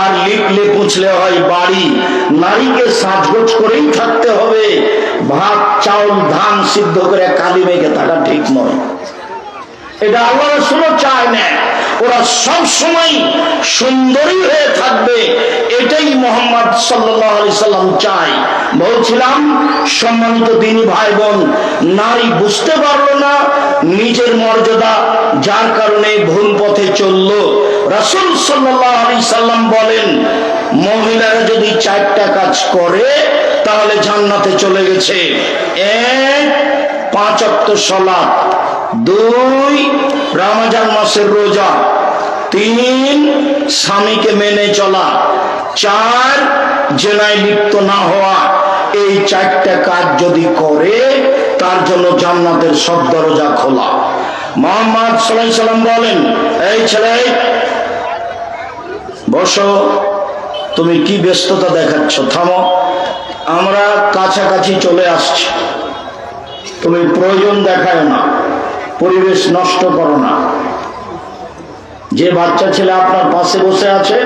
আর লিপলে পুছলে হয় বাড়ি। নারীকে সাজগোজ করেই থাকতে হবে। ভাত চাউল ধান সিদ্ধ করে কালি মেঘে থাকা ঠিক নয়, এটা আল্লাহ রাসূলও চায় না। ওরা সব সময় সুন্দরী হয়ে থাকবে, এটাই মুহাম্মদ সাল্লাল্লাহু আলাইহি সাল্লাম চায়। বলছিলাম সম্মানিত দিনী ভাই বোন, নারী বুঝতে পারলো না নিজের মর্যাদা, যার কারণে ভুল পথে চললো। রাসূল সাল্লাল্লাহু আলাইহি সাল্লাম বলেন, মহিলারা যদি 4টা কাজ করে তাহলে জান্নাতে চলে গেছে। 1, 5 ওয়াক্ত সালাত, 2, রমজান মাসের রোজা, 3, স্বামীকে মেনে চলা, 4, জেনায় লিপ্ত না হওয়া। এই 4টা কাজ যদি করে, তার জন্য জান্নাতের সব দরজা খোলা। মুহাম্মদ সাল্লাল্লাহু আলাইহি সাল্লাম বলেন, এই ছেলে বসো, তুমি কি ব্যস্ততা দেখাচ্ছ? থামো, আমরা কাছাকাছি চলে আসছি, তুমি প্রয়োজন দেখায় না, পরিবেশ নষ্ট করো না। যে বাচ্চা ছেলে আপনার পাশে বসে আছে,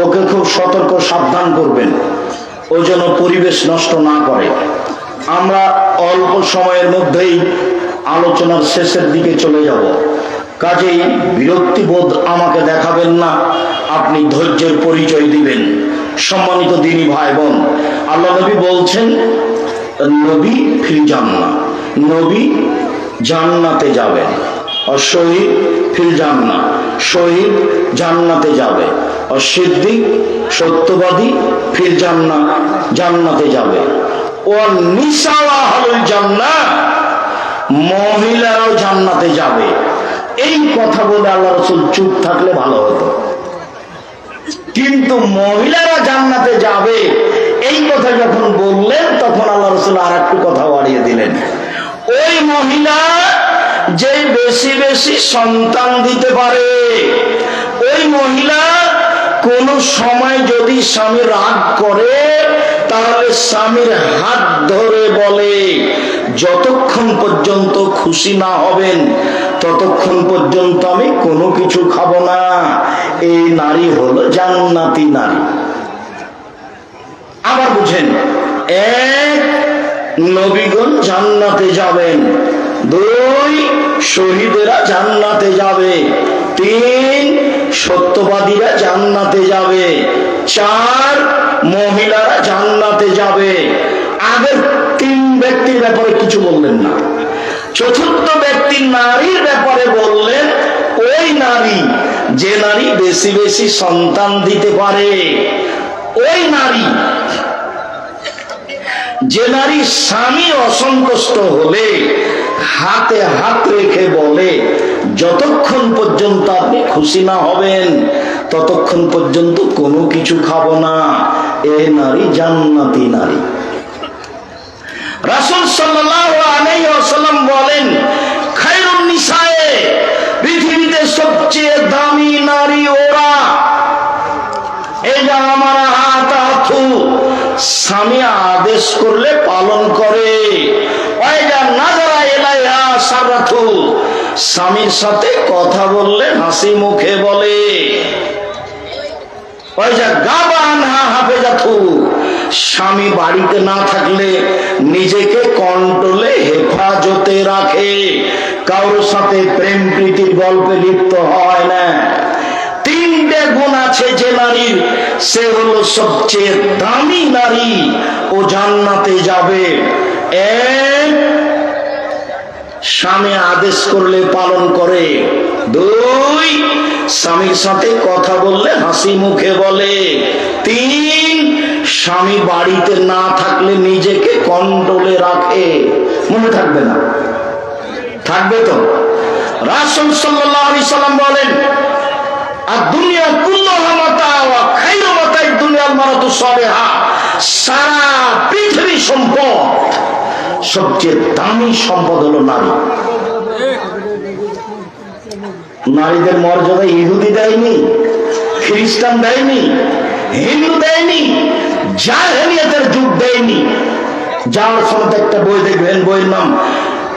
ওকে খুব সতর্ক সাবধান করবেন, ও যেন পরিবেশ নষ্ট না করে। আমরা অল্প সময়ের মধ্যেই আলোচনার শেষের দিকে চলে যাব, কাজেই বিরক্তিবোধ আমাকে দেখাবেন না, আপনি ধৈর্যের পরিচয় দিবেন। সম্মানিত দিনী ভাই বোন, আল্লাহ নবী বলছেন, নবী ফিল জান্নাহ, নবী জান্নাতে যাবেন। অশহীদ ফিল জান্নাহ, শহীদ জান্নাতে যাবে। অসিদ্দিক সত্যবাদী ফিল জান্নাহ, জান্নাতে যাবে। ও নিসা আহলুল জান্নাহ, মহিলারাও জান্নাতে যাবে। এই কথা বলে আল্লাহ রাসূল চুপ থাকলে ভালো হতো, কিন্তু মহিলারা জান্নাতে যাবে এই কথা যখন বললেন, তখন আল্লাহ রাসূল আর একটু কথা বাড়িয়ে দিলেন। ওই মহিলা যে বেশি বেশি সন্তান দিতে পারে, ওই মহিলা কোন সময় যদি স্বামী রাগ করে, তাহলে স্বামীর হাত ধরে বলে, যতক্ষণ পর্যন্ত খুশি না হবেন ততক্ষণ পর্যন্ত আমি কোনো কিছু খাবো না। এই নারী হলো জান্নাতি নারী। আবার বুঝেন, 1, নবীগণ জান্নাতে যাবেন, 2, শহীদেরা জান্নাতে যাবে, 3, সত্যবাদীরা জান্নাতে যাবে, 4, মহিলারা জান্নাতে যাবে। আগের 3 ব্যক্তির ব্যাপারে কিছু বললেন না। চতুর্থ ব্যক্তি নারীর ব্যাপারে বললেন, ওই নারী যে নারী বেশি বেশি সন্তান দিতে পারে, ওই নারী যে নারী স্বামী অসন্তুষ্ট হলে হাতে হাত রেখে বলে, যতক্ষণ পর্যন্ত আপনি খুশি না হবেন ততক্ষণ পর্যন্ত কোনো কিছু খাবো না, এই নারী জান্নাতি নারী। রাসূল সাল্লাল্লাহু আলাইহি ওয়াসাল্লাম বলেন, খায়রুন নিসায়ে, পৃথিবীতে সবচেয়ে দামি নারী ওরা। এই যে আমার হাত আথু, স্বামী আদেশ করলে পালন করে। ওই যা নাজারা ইলাইহা সারাথু, স্বামীর সাথে কথা বললে হাসি মুখে বলে। ওই যে গাবান হাফেজাতু, স্বামী বাড়িতে না থাকলে নিজেকে কন্ট্রোলে হেফাজতে রাখে, কারোর সাথে প্রেম প্রীতির গল্পে লিপ্ত হয় না। তিনটে গুণ আছে যে নারীর, সে হলো সবচেয়ে দামি নারী, ও জান্নাতে যাবে। এক, স্বামী আদেশ করলে পালন করে। দুই, স্বামীর সাথে কথা বললে হাসি মুখে বলে। তিন, স্বামী বাড়িতে না থাকলে নিজেকে কন্ট্রোলে রাখে। মনে থাকবে না? থাকবে তো? রাসূল সাল্লাল্লাহু আলাইহি সাল্লাম বলেন, আর দুনিয়া কুল্লুহা মাতা ওয়া খায়রু মাতা'দ দুনিয়াল মারাতু সালিহা, সারা পৃথিবী সম্পদ, সবচেয়ে দামি সম্পদ হলো নারী। নারীদের মর্যাদা ইহুদি দেয়নি, খ্রিস্টান দেয়নি, হিন্দু দেয়নি, জাহেলিয়াতের যুগ দেয়নি। যাওয়ার সময় একটা বই দেখবেন, বইয়ের নাম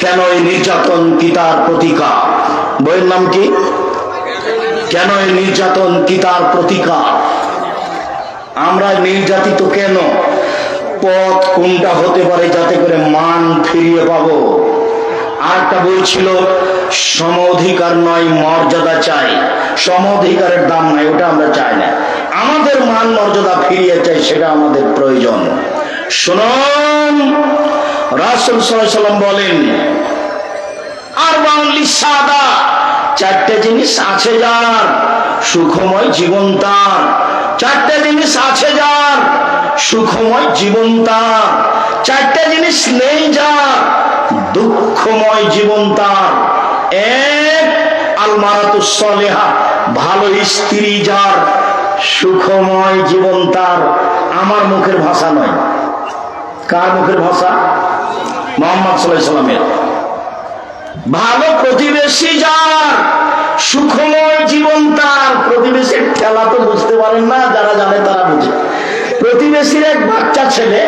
কেন এই নির্যাতন কি তার প্রতিকার। বইয়ের নাম কি? কেন এই নির্যাতন কি তার প্রতিকার। আমরা নির্যাতিত কেন, পথ কোনটা হতে পারে যাতে করে মান ফিরিয়ে পাবো। আর একটা বই ছিল, সম অধিকার নয় মর্যাদা চাই, সম অধিকারের দাম নাই, ওটা আমরা চাই না, আমাদের মান মর্যাদা ফিরিয়ে চাই, সেটা আমাদের প্রয়োজন। শুনুন, রাসূল সাল্লাল্লাহু আলাইহি সাল্লাম বলেন, আরবাউন লিসাদা, চারটে জিনিস আছে যার, সুখময় জীবন তার। চারটে জিনিস আছে যার, সুখময় জীবন তার। চারটে জিনিস নেই যার, দুঃখময় জীবন তার। এক, আল মারাতুস সালিহা, ভালো স্ত্রী যার, সুখময় জীবন তার। আমার মুখের ভাষা নয়, কার মুখের ভাষা? মুহাম্মদ সাল্লাল্লাহু আলাইহি সাল্লামের। ভালো প্রতিবেশী যার, সুখময় জীবন তার। প্রতিবেশীর খেলা তো বুঝতে পারেন না, যারা জানে তারা বুঝে। প্রতিবেশীর এক বাচ্চা ছেলে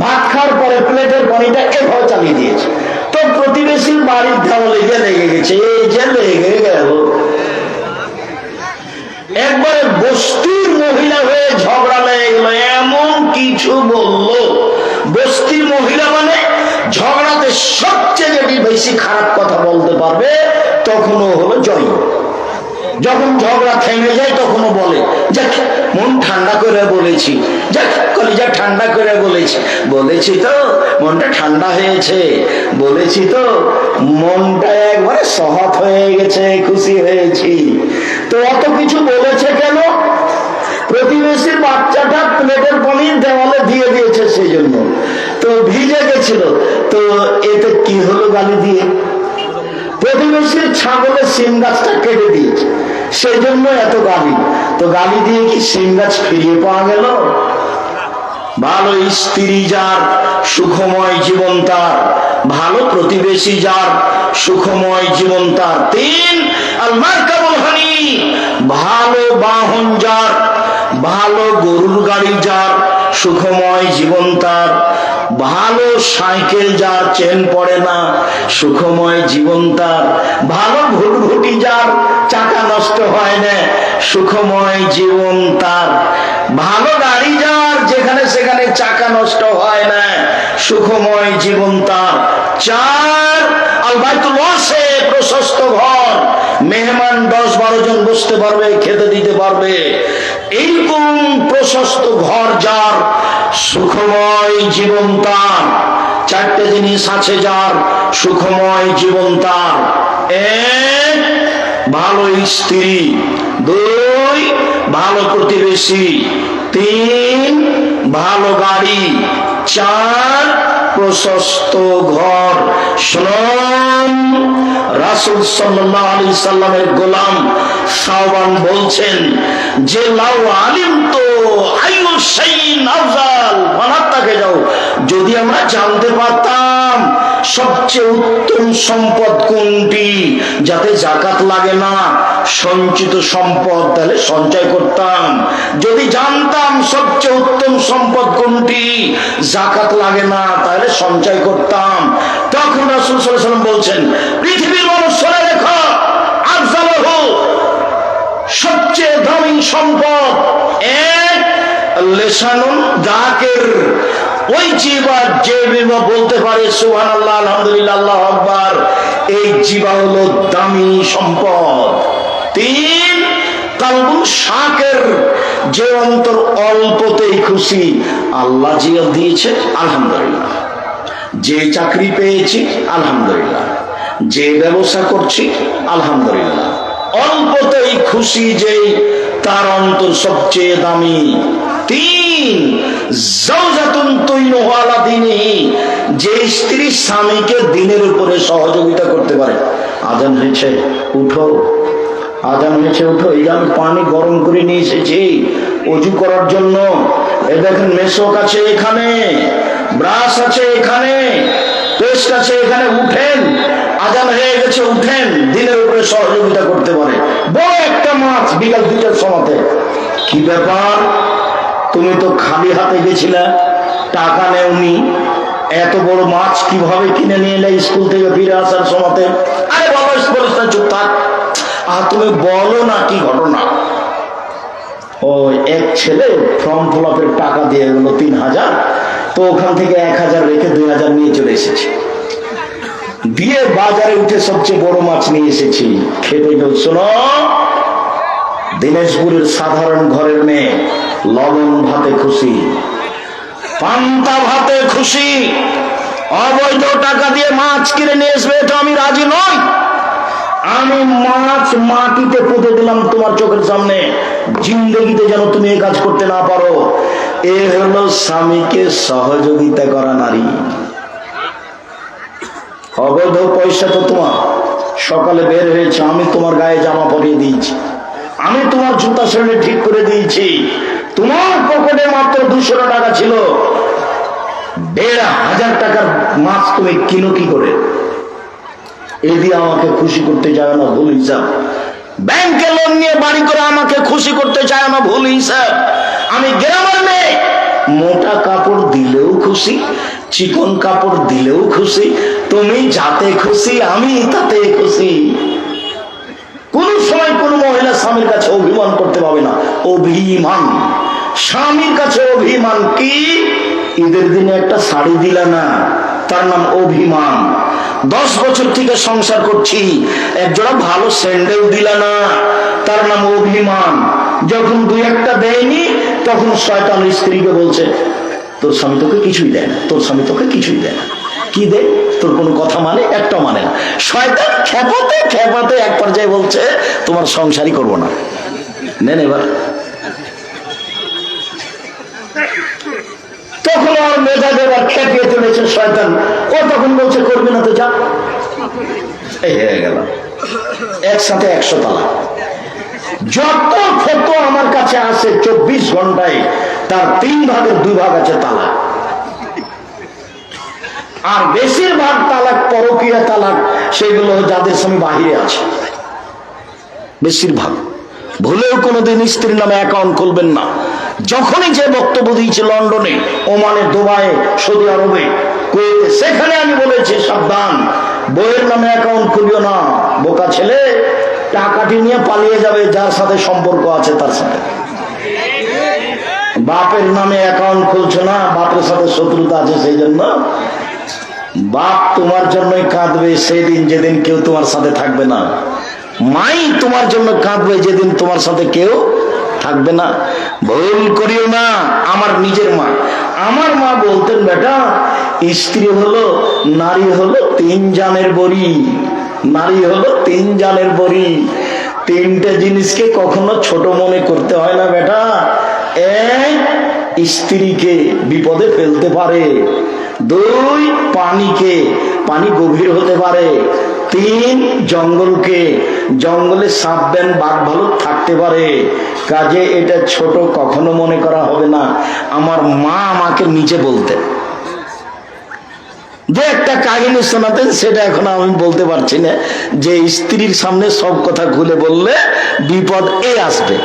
ভাত খাওয়ার পরে প্লেটের পানিটা এভাবে চালিয়ে দিয়েছে, তো প্রতিবেশীর বাড়ির দেওয়ালে গিয়ে লেগে গেছে, এই যে লেগে গেল। একবারে বস্তির মহিলা হয়ে ঝগড়া লেগে গেল, এমন কিছু বললো। বস্তির মহিলা মানে ঝগড়াতে সবচেয়ে যেটি বেশি খারাপ কথা বলতে পারবে, তখনও হলো জয়। যখন ঝগড়া থেমে যায় তখনও বলে, যাক মন ঠান্ডা করে বলেছি, যাক কলিজা ঠান্ডা করে বলেছি, বলেছি তো মনটা ঠান্ডা হয়েছে, বলেছি তো মনটা একবারে সহজ হয়ে গেছে, খুশি হয়েছি। তো অত কিছু বলেছে কেন? প্রতিবেশীর বাচ্চাটা প্লেটের পানি দেওয়ালে দিয়ে দিয়েছে, সেই জন্য তো ভিজে গেছিল। তো এতে কি হলো গালি দিয়ে? প্রতিবেশীর ছাগলের সিম গাছটা কেটে দিয়েছে, সেই জন্য এত গালি। তো গালি দিয়ে কি সিম গাছ ফিরিয়ে পাওয়া গেল? ভালো স্ত্রী যার, সুখময় জীবন তার। ভালো প্রতিবেশী যার, সুখময় জীবন তার। তিন, আল মারকাবুল হানি, ভালো বাহন যার, ভালো গরুর গাড়ি যার, সুখময় জীবন তার। ভালো সাইকেল যার, চেন পড়ে না, সুখময় জীবন তার। ভালো ভুটভুটি যার, চাকা নষ্ট হয় না, সুখময় জীবন তার। ভালো গাড়ি যার, যেখানে সেখানে চাকা নষ্ট হয় না, সুখময় জীবন তার। চার, আল বাইতুল ওয়াসি, প্রশস্ত ঘর, মেহমান 10-12 জন বসতে পারবে, খেতে দিতে পারবে, এইরকম প্রশস্ত ঘর যার, সুখময় জীবন তার। চারটে জিনিস আছে যার, সুখময় জীবন তার। এক, ভালো স্ত্রী। দুই, ভালো প্রতিবেশী। তিন, ভালো গাড়ি। চার, প্রশস্ত ঘর। শুনুন, রাসূল সাল্লাল্লাহু আলাইহি সাল্লামের গোলাম সাওবান বলছেন যে, লাউ আলিমতু আইয়ু শাইইন আফজাল ফানাত্তাকে যাও, যদি আমরা জানতে পারতাম সবচেয়ে উত্তম সম্পদ কোনটি, যাতে যাকাত লাগে না, সঞ্চিত সম্পদ, তাহলে সঞ্চয় করতাম। যদি জানতাম সবচেয়ে উত্তম সম্পদ কোনটি, যাকাত লাগে না, তাহলে সঞ্চয় করতাম। তখন রাসূল সাল্লাল্লাহু আলাইহি ওয়াসাল্লাম বলছেন, পৃথিবীর মানুষ শুনে রেখো, লেসানুন যাকির, ওই জিহ্বা যে জিহ্বা বলতে পারে সুবহানাল্লাহ, আলহামদুলিল্লাহ, আল্লাহু আকবার, এই জিহ্বা হলো দামি সম্পদ। 3 কালবুন শাকির, যে অন্তর অল্পতেই খুশি। আল্লাহ জিয়া দিয়েছে আলহামদুলিল্লাহ, যে চাকরি পেয়েছি আলহামদুলিল্লাহ, যে ব্যবসা করছি আলহামদুলিল্লাহ, অল্পতেই খুশি যেই তার অন্তর সবচেয়ে দামি। 3 জাওজাতুন তুইনুহু আলা দীনিহি, যে স্ত্রী স্বামীকে দিনের উপরে সহযোগিতা করতে পারে। আজান হয়েছে উঠো, আজান হয়েছে উঠো, এই আমি পানি গরম করে নিয়ে এসেছি অজু করার জন্য। এ দেখেন মেশক আছে এখানে, ব্রাশ আছে এখানে, পেস্ট আছে এখানে, উঠেন, আজান হয়ে গেছে উঠেন, দিনের উপরে সহযোগিতা করতে পারে। বড় একটা মাছ বিকাল 2টার সময়তে। কি ব্যাপার, তুমি তো খালি হাতে গেছিলা, টাকা নেওনি, এত বড় মাছ কিভাবে কিনে নিয়ে এলে স্কুল থেকে ফিরে আসার সময়তে? আরে বাবা বলিস না, চুপ থাক। তুমি বলো না কি ঘটনা। ও এক ছেলে ফর্ম ফিল আপের টাকা দিয়ে গেল 3000, তো ওখান থেকে 1000 রেখে 2000 নিয়ে চলে এসেছি, দিয়ে বাজারে উঠে সবচেয়ে বড় মাছ নিয়ে এসেছি। খেতে গেল, শোনো, দিনাজপুরের সাধারণ ঘরের মেয়ে লবণ ভাতে খুশি, পান্তা ভাতে খুশি, অবৈধ টাকা দিয়ে মাছ কিনে নিয়ে আসবে এটা আমি রাজি নই। আমি মাছ মাটিতে পুঁতে দিলাম তোমার চোখের সামনে, জিন্দগিতে যেন তুমি এই কাজ করতে না পারো। এ হলো স্বামীকে সহযোগিতা করা নারী। অবৈধ পয়সা তো তোমার, সকালে বের হয়েছে, আমি তোমার গায়ে জামা পরিয়ে দিয়েছি, আমি তোমার জুতা শ্রেণী ঠিক করে দিয়েছি, তোমার পকেটে মাত্র 200 টাকা ছিল, 1500 টাকার মাছ তুমি কিনো কি করে? এই দিয়ে আমাকে খুশি করতে চায় না, ভুল হিসাব। ব্যাংকে লোন নিয়ে বাড়ি করে আমাকে খুশি করতে চায় না, ভুল হিসাব। আমি গ্রামের মেয়ে, মোটা কাপড় দিলেও খুশি, চিকন কাপড় দিলেও খুশি, তুমি যাতে খুশি আমি তাতে খুশি। কোন সময় কোন মহিলা স্বামীর কাছে অভিমান করতে পারবে না। অভিমান, স্বামীর কাছে অভিমান কি? ঈদের দিনে একটা শাড়ি দিলা না, তার নাম অভিমান। 10 বছর থেকে সংসার করছি, একজোড়া ভালো স্যান্ডেল দিলা না, তার নাম অভিমান। যখন 2-1টা দেয়নি, তখন শয়তান স্ত্রীকে বলছে, তোর স্বামী তোকে কিছুই দেয় না, তোর স্বামী তোকে কিছুই দেয় না। কি দে, তোর কোনো কথা মানে একটা মানে না। শয়তান খেপাতে খেপাতে এক পর্যায়ে বলছে, তোমার সংসারই করবো না। নেন এবার। তখন আর মেজাজ এবার খেপিয়ে চলেছে শয়তান, ও তখন বলছে করবি না তো যা। এই হয়ে গেল একসাথে 100 তালাক। যত ফটো আমার কাছে আসে 24 ঘন্টায়, তার 3 ভাগের 2 ভাগ আছে তালাক। আর বেশিরভাগ তালাক পরকীয়া তালাক, সেগুলো যাদের স্বামী বাহিরে আছে। বেশিরভাগ। ভুলেও কোনোদিন স্ত্রীর নামে অ্যাকাউন্ট খুলবেন না। যখনই যে বক্তব্য দিয়েছে লন্ডনে, ওমানে, দুবাইয়ে, সৌদি আরবে, কুয়েতে, সেখানে আমি বলেছি সাবধান, বইয়ের নামে অ্যাকাউন্ট খুলিও না। বোকা ছেলে, টাকাটি নিয়ে পালিয়ে যাবে যার সাথে সম্পর্ক আছে তার সাথে। বাপের নামে অ্যাকাউন্ট খুলছো না, বাপের সাথে শত্রুতা আছে, সেই জন্য বাপ তোমার জন্যই কাঁদবে সেদিন যেদিন কেউ তোমার সাথে থাকবে না। মাই তোমার জন্য কাঁদবে যেদিন তোমার সাথে কেউ থাকবে না। ভুল করিও না। আমার নিজের মা, আমার মা বলতেন, বেটা, স্ত্রী হলো, নারী হলো 3 জানের বড়ি, নারী হলো 3 জানের বড়ি। 3টে জিনিসকে কখনো ছোট মনে করতে হয় না বেটা। 1, স্ত্রীকে বিপদে ফেলতে পারে। 2, পানিকে, পানি গভীর হতে পারে। 3, জঙ্গলকে, জঙ্গলে সাপ বেন বাঘ ভালুক থাকতে পারে। কাজে এটা ছোট কখনো মনে করা হবে না। আমার মা আমাকে নিজে বলতেন, যে একটা কাহিনী শোনাতেন, সেটা এখন আমি বলতে পারছি না, যে স্ত্রীর সামনে সব কথা খুলে বললে বিপদ আসবে।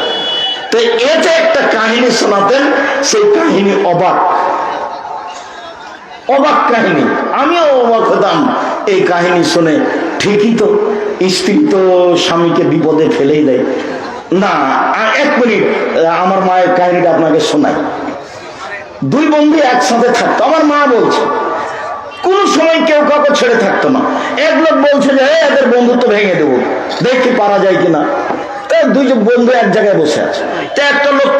তো এতে একটা কাহিনী শোনাতেন, সেই কাহিনী অবাক অবাক কাহিনী। আমিও অবাক হতাম এই কাহিনী শুনে। ঠিকই তো, স্ত্রী তো স্বামীকে বিপদে ফেলেই দেয়। না, 1 মিনিট, আমার মায়ের কাহিনীটা আপনাকে শোনাই। দুই বন্ধু একসাথে থাকতো। আমার মা বলছে কোন সময় কেউ কাউকে ছেড়ে থাকতো না। এক লোক বলছে যে এদের বন্ধুত্ব ভেঙে দেবো, দেখি পারা যায় কিনা। দুইজন বন্ধু এক জায়গায় বসে আছে, তো একটা লোক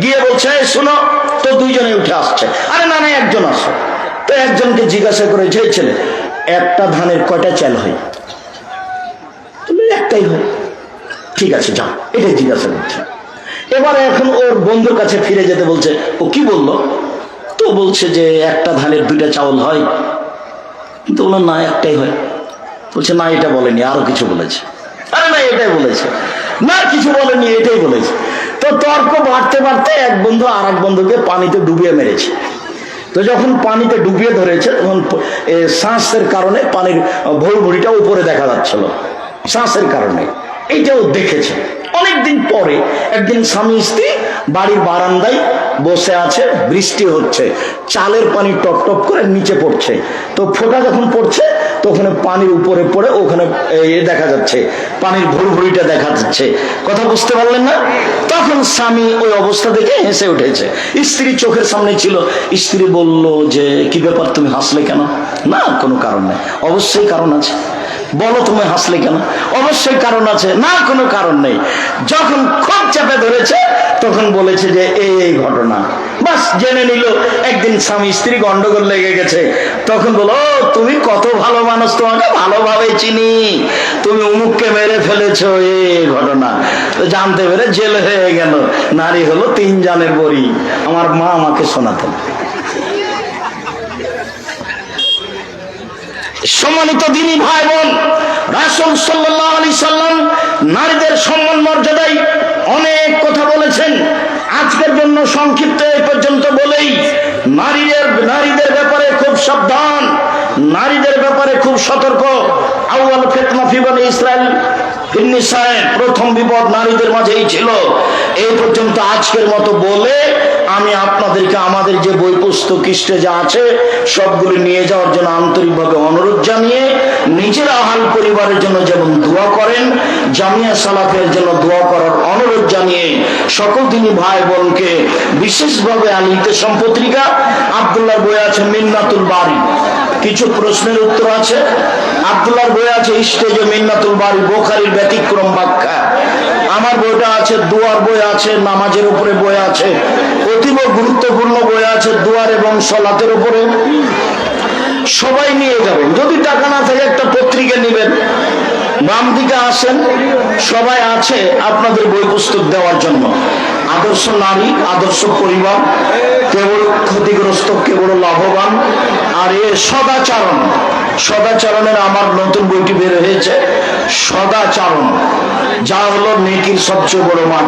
গিয়ে বলছে শোনো, তো দুইজনে উঠে আসছে। আরে না না, একজন আসে। তো একজনকে জিজ্ঞাসা করে, যে ছেলে একটা ধানের কয়টা চাল হয়? একটাই হয়। ঠিক আছে যাও, এটাই জিজ্ঞাসা করছে। এবার এখন ওর বন্ধুর কাছে ফিরে যেতে বলছে। ও কি বললো? তো বলছে যে একটা ধানের দুইটা চাউল হয়। কিন্তু বললো না, একটাই হয়। বলছে না, এটা বলেনি, আরো কিছু বলেছে। আরে না, এটাই বলেছে। না, কিছু বলেনি, এটাই বলেছে। তো তর্ক বাড়তে বাড়তে এক বন্ধু আর এক বন্ধুকে পানিতে ডুবিয়ে মেরেছে। তো যখন পানিতে ডুবিয়ে ধরেছে, তখন শ্বাসের কারণে পানির ভুড়িটা উপরে দেখা যাচ্ছিল, শ্বাসের কারণে। এইটাও দেখেছে। অনেকদিন পরে একদিন স্বামী স্ত্রী বাড়ির বারান্দায় বসে আছে, বৃষ্টি হচ্ছে, চালের পানি টপ টপ করে নিচে পড়ছে। তো ফোঁটা যখন পড়ছে, তখন পানির উপরে পড়ে ওখানে দেখা যাচ্ছে, পানির ভুড়িটা দেখা যাচ্ছে। কথা বুঝতে পারলেন না? তখন স্বামী ওই অবস্থা দেখে হেসে উঠেছে। স্ত্রী চোখের সামনে ছিল। স্ত্রী বলল যে কি ব্যাপার, তুমি হাসলে কেন? না, কোনো কারণ নেই। অবশ্যই কারণ আছে। বলো তুমি হাসলে কেন? অবশ্যই কারণ আছে। না, কোনো কারণ নেই। যখন খুব চেপে ধরেছে, তখন বলেছে যে এই ঘটনা। বাস জেনে নিল একদিন স্বামী স্ত্রী গন্ডগোল লেগে গেছে। তখন বলো, তুমি কত ভালো মানুষ, তোমাকে ভালোভাবে চিনি, তুমি উমুককে মেরে ফেলেছো, এই ঘটনা। জানতে পেরে জেল হয়ে গেল। নারী হলো 3 জানের বড়ি। আমার মা আমাকে শোনাতেন। সম্মানিত দিনী ভাই বোন, রাসূল সাল্লাল্লাহু আলাইহি সাল্লাম নারীদের সম্মান মর্যাদায় অনেক কথা বলেছেন। আজকের জন্য সংক্ষিপ্ত এই পর্যন্ত বলেই, নারীদের ব্যাপারে খুব সাবধান, নারীদের ব্যাপারে খুব সতর্ক। আউয়াল ফিতনা ফি বনি ইসরাইল ফিন্নিসায়, প্রথম বিপদ নারীদের মাঝেই ছিল। এই পর্যন্ত আজকের মতো বলে আমি আপনাদেরকে আমাদের যে বই পুস্তক ইষ্টে যা আছে সবগুলি নিয়ে যাওয়ার জন্য আন্তরিকভাবে অনুরোধ জানিয়ে, নিজের আহাল পরিবারের জন্য যেমন দোয়া করেন, জামিয়া সালাফের জন্য দোয়া করার অনুরোধ জানিয়ে সকল দিনী ভাই বোনকে বিশেষভাবে আলিতে সম্পত্রিকা আব্দুল্লাহর বই আছে মিন্নাতুল বারি, কিছু প্রশ্নের উত্তর আছে। আব্দুল্লাহর বই আছে ইস্তেজে মিন্নাতুল বারি, বুখারীর ব্যতিক্রম ব্যাখ্যা। আমার বইটা আছে, দুয়ার বই আছে, নামাজের উপরে বই আছে, অতীব গুরুত্বপূর্ণ বই আছে দুয়ার এবং সালাতের উপরে। সবাই নিয়ে যাবেন। যদি টাকা না থাকে একটা পত্রিকা নেবেন। বাম দিকে আসেন, সবাই আছে আপনাদের বই পুস্তক দেওয়ার জন্য। আদর্শ নারী, আদর্শ পরিবার, কেবল ক্ষতিগ্রস্ত, কেবল লাভবান। আর এ সদাচরণ, সদাচরণের আমার নতুন বইটি বের হয়েছে, সদাচরণ, যা হলো নেকির সবচেয়ে বড় মান।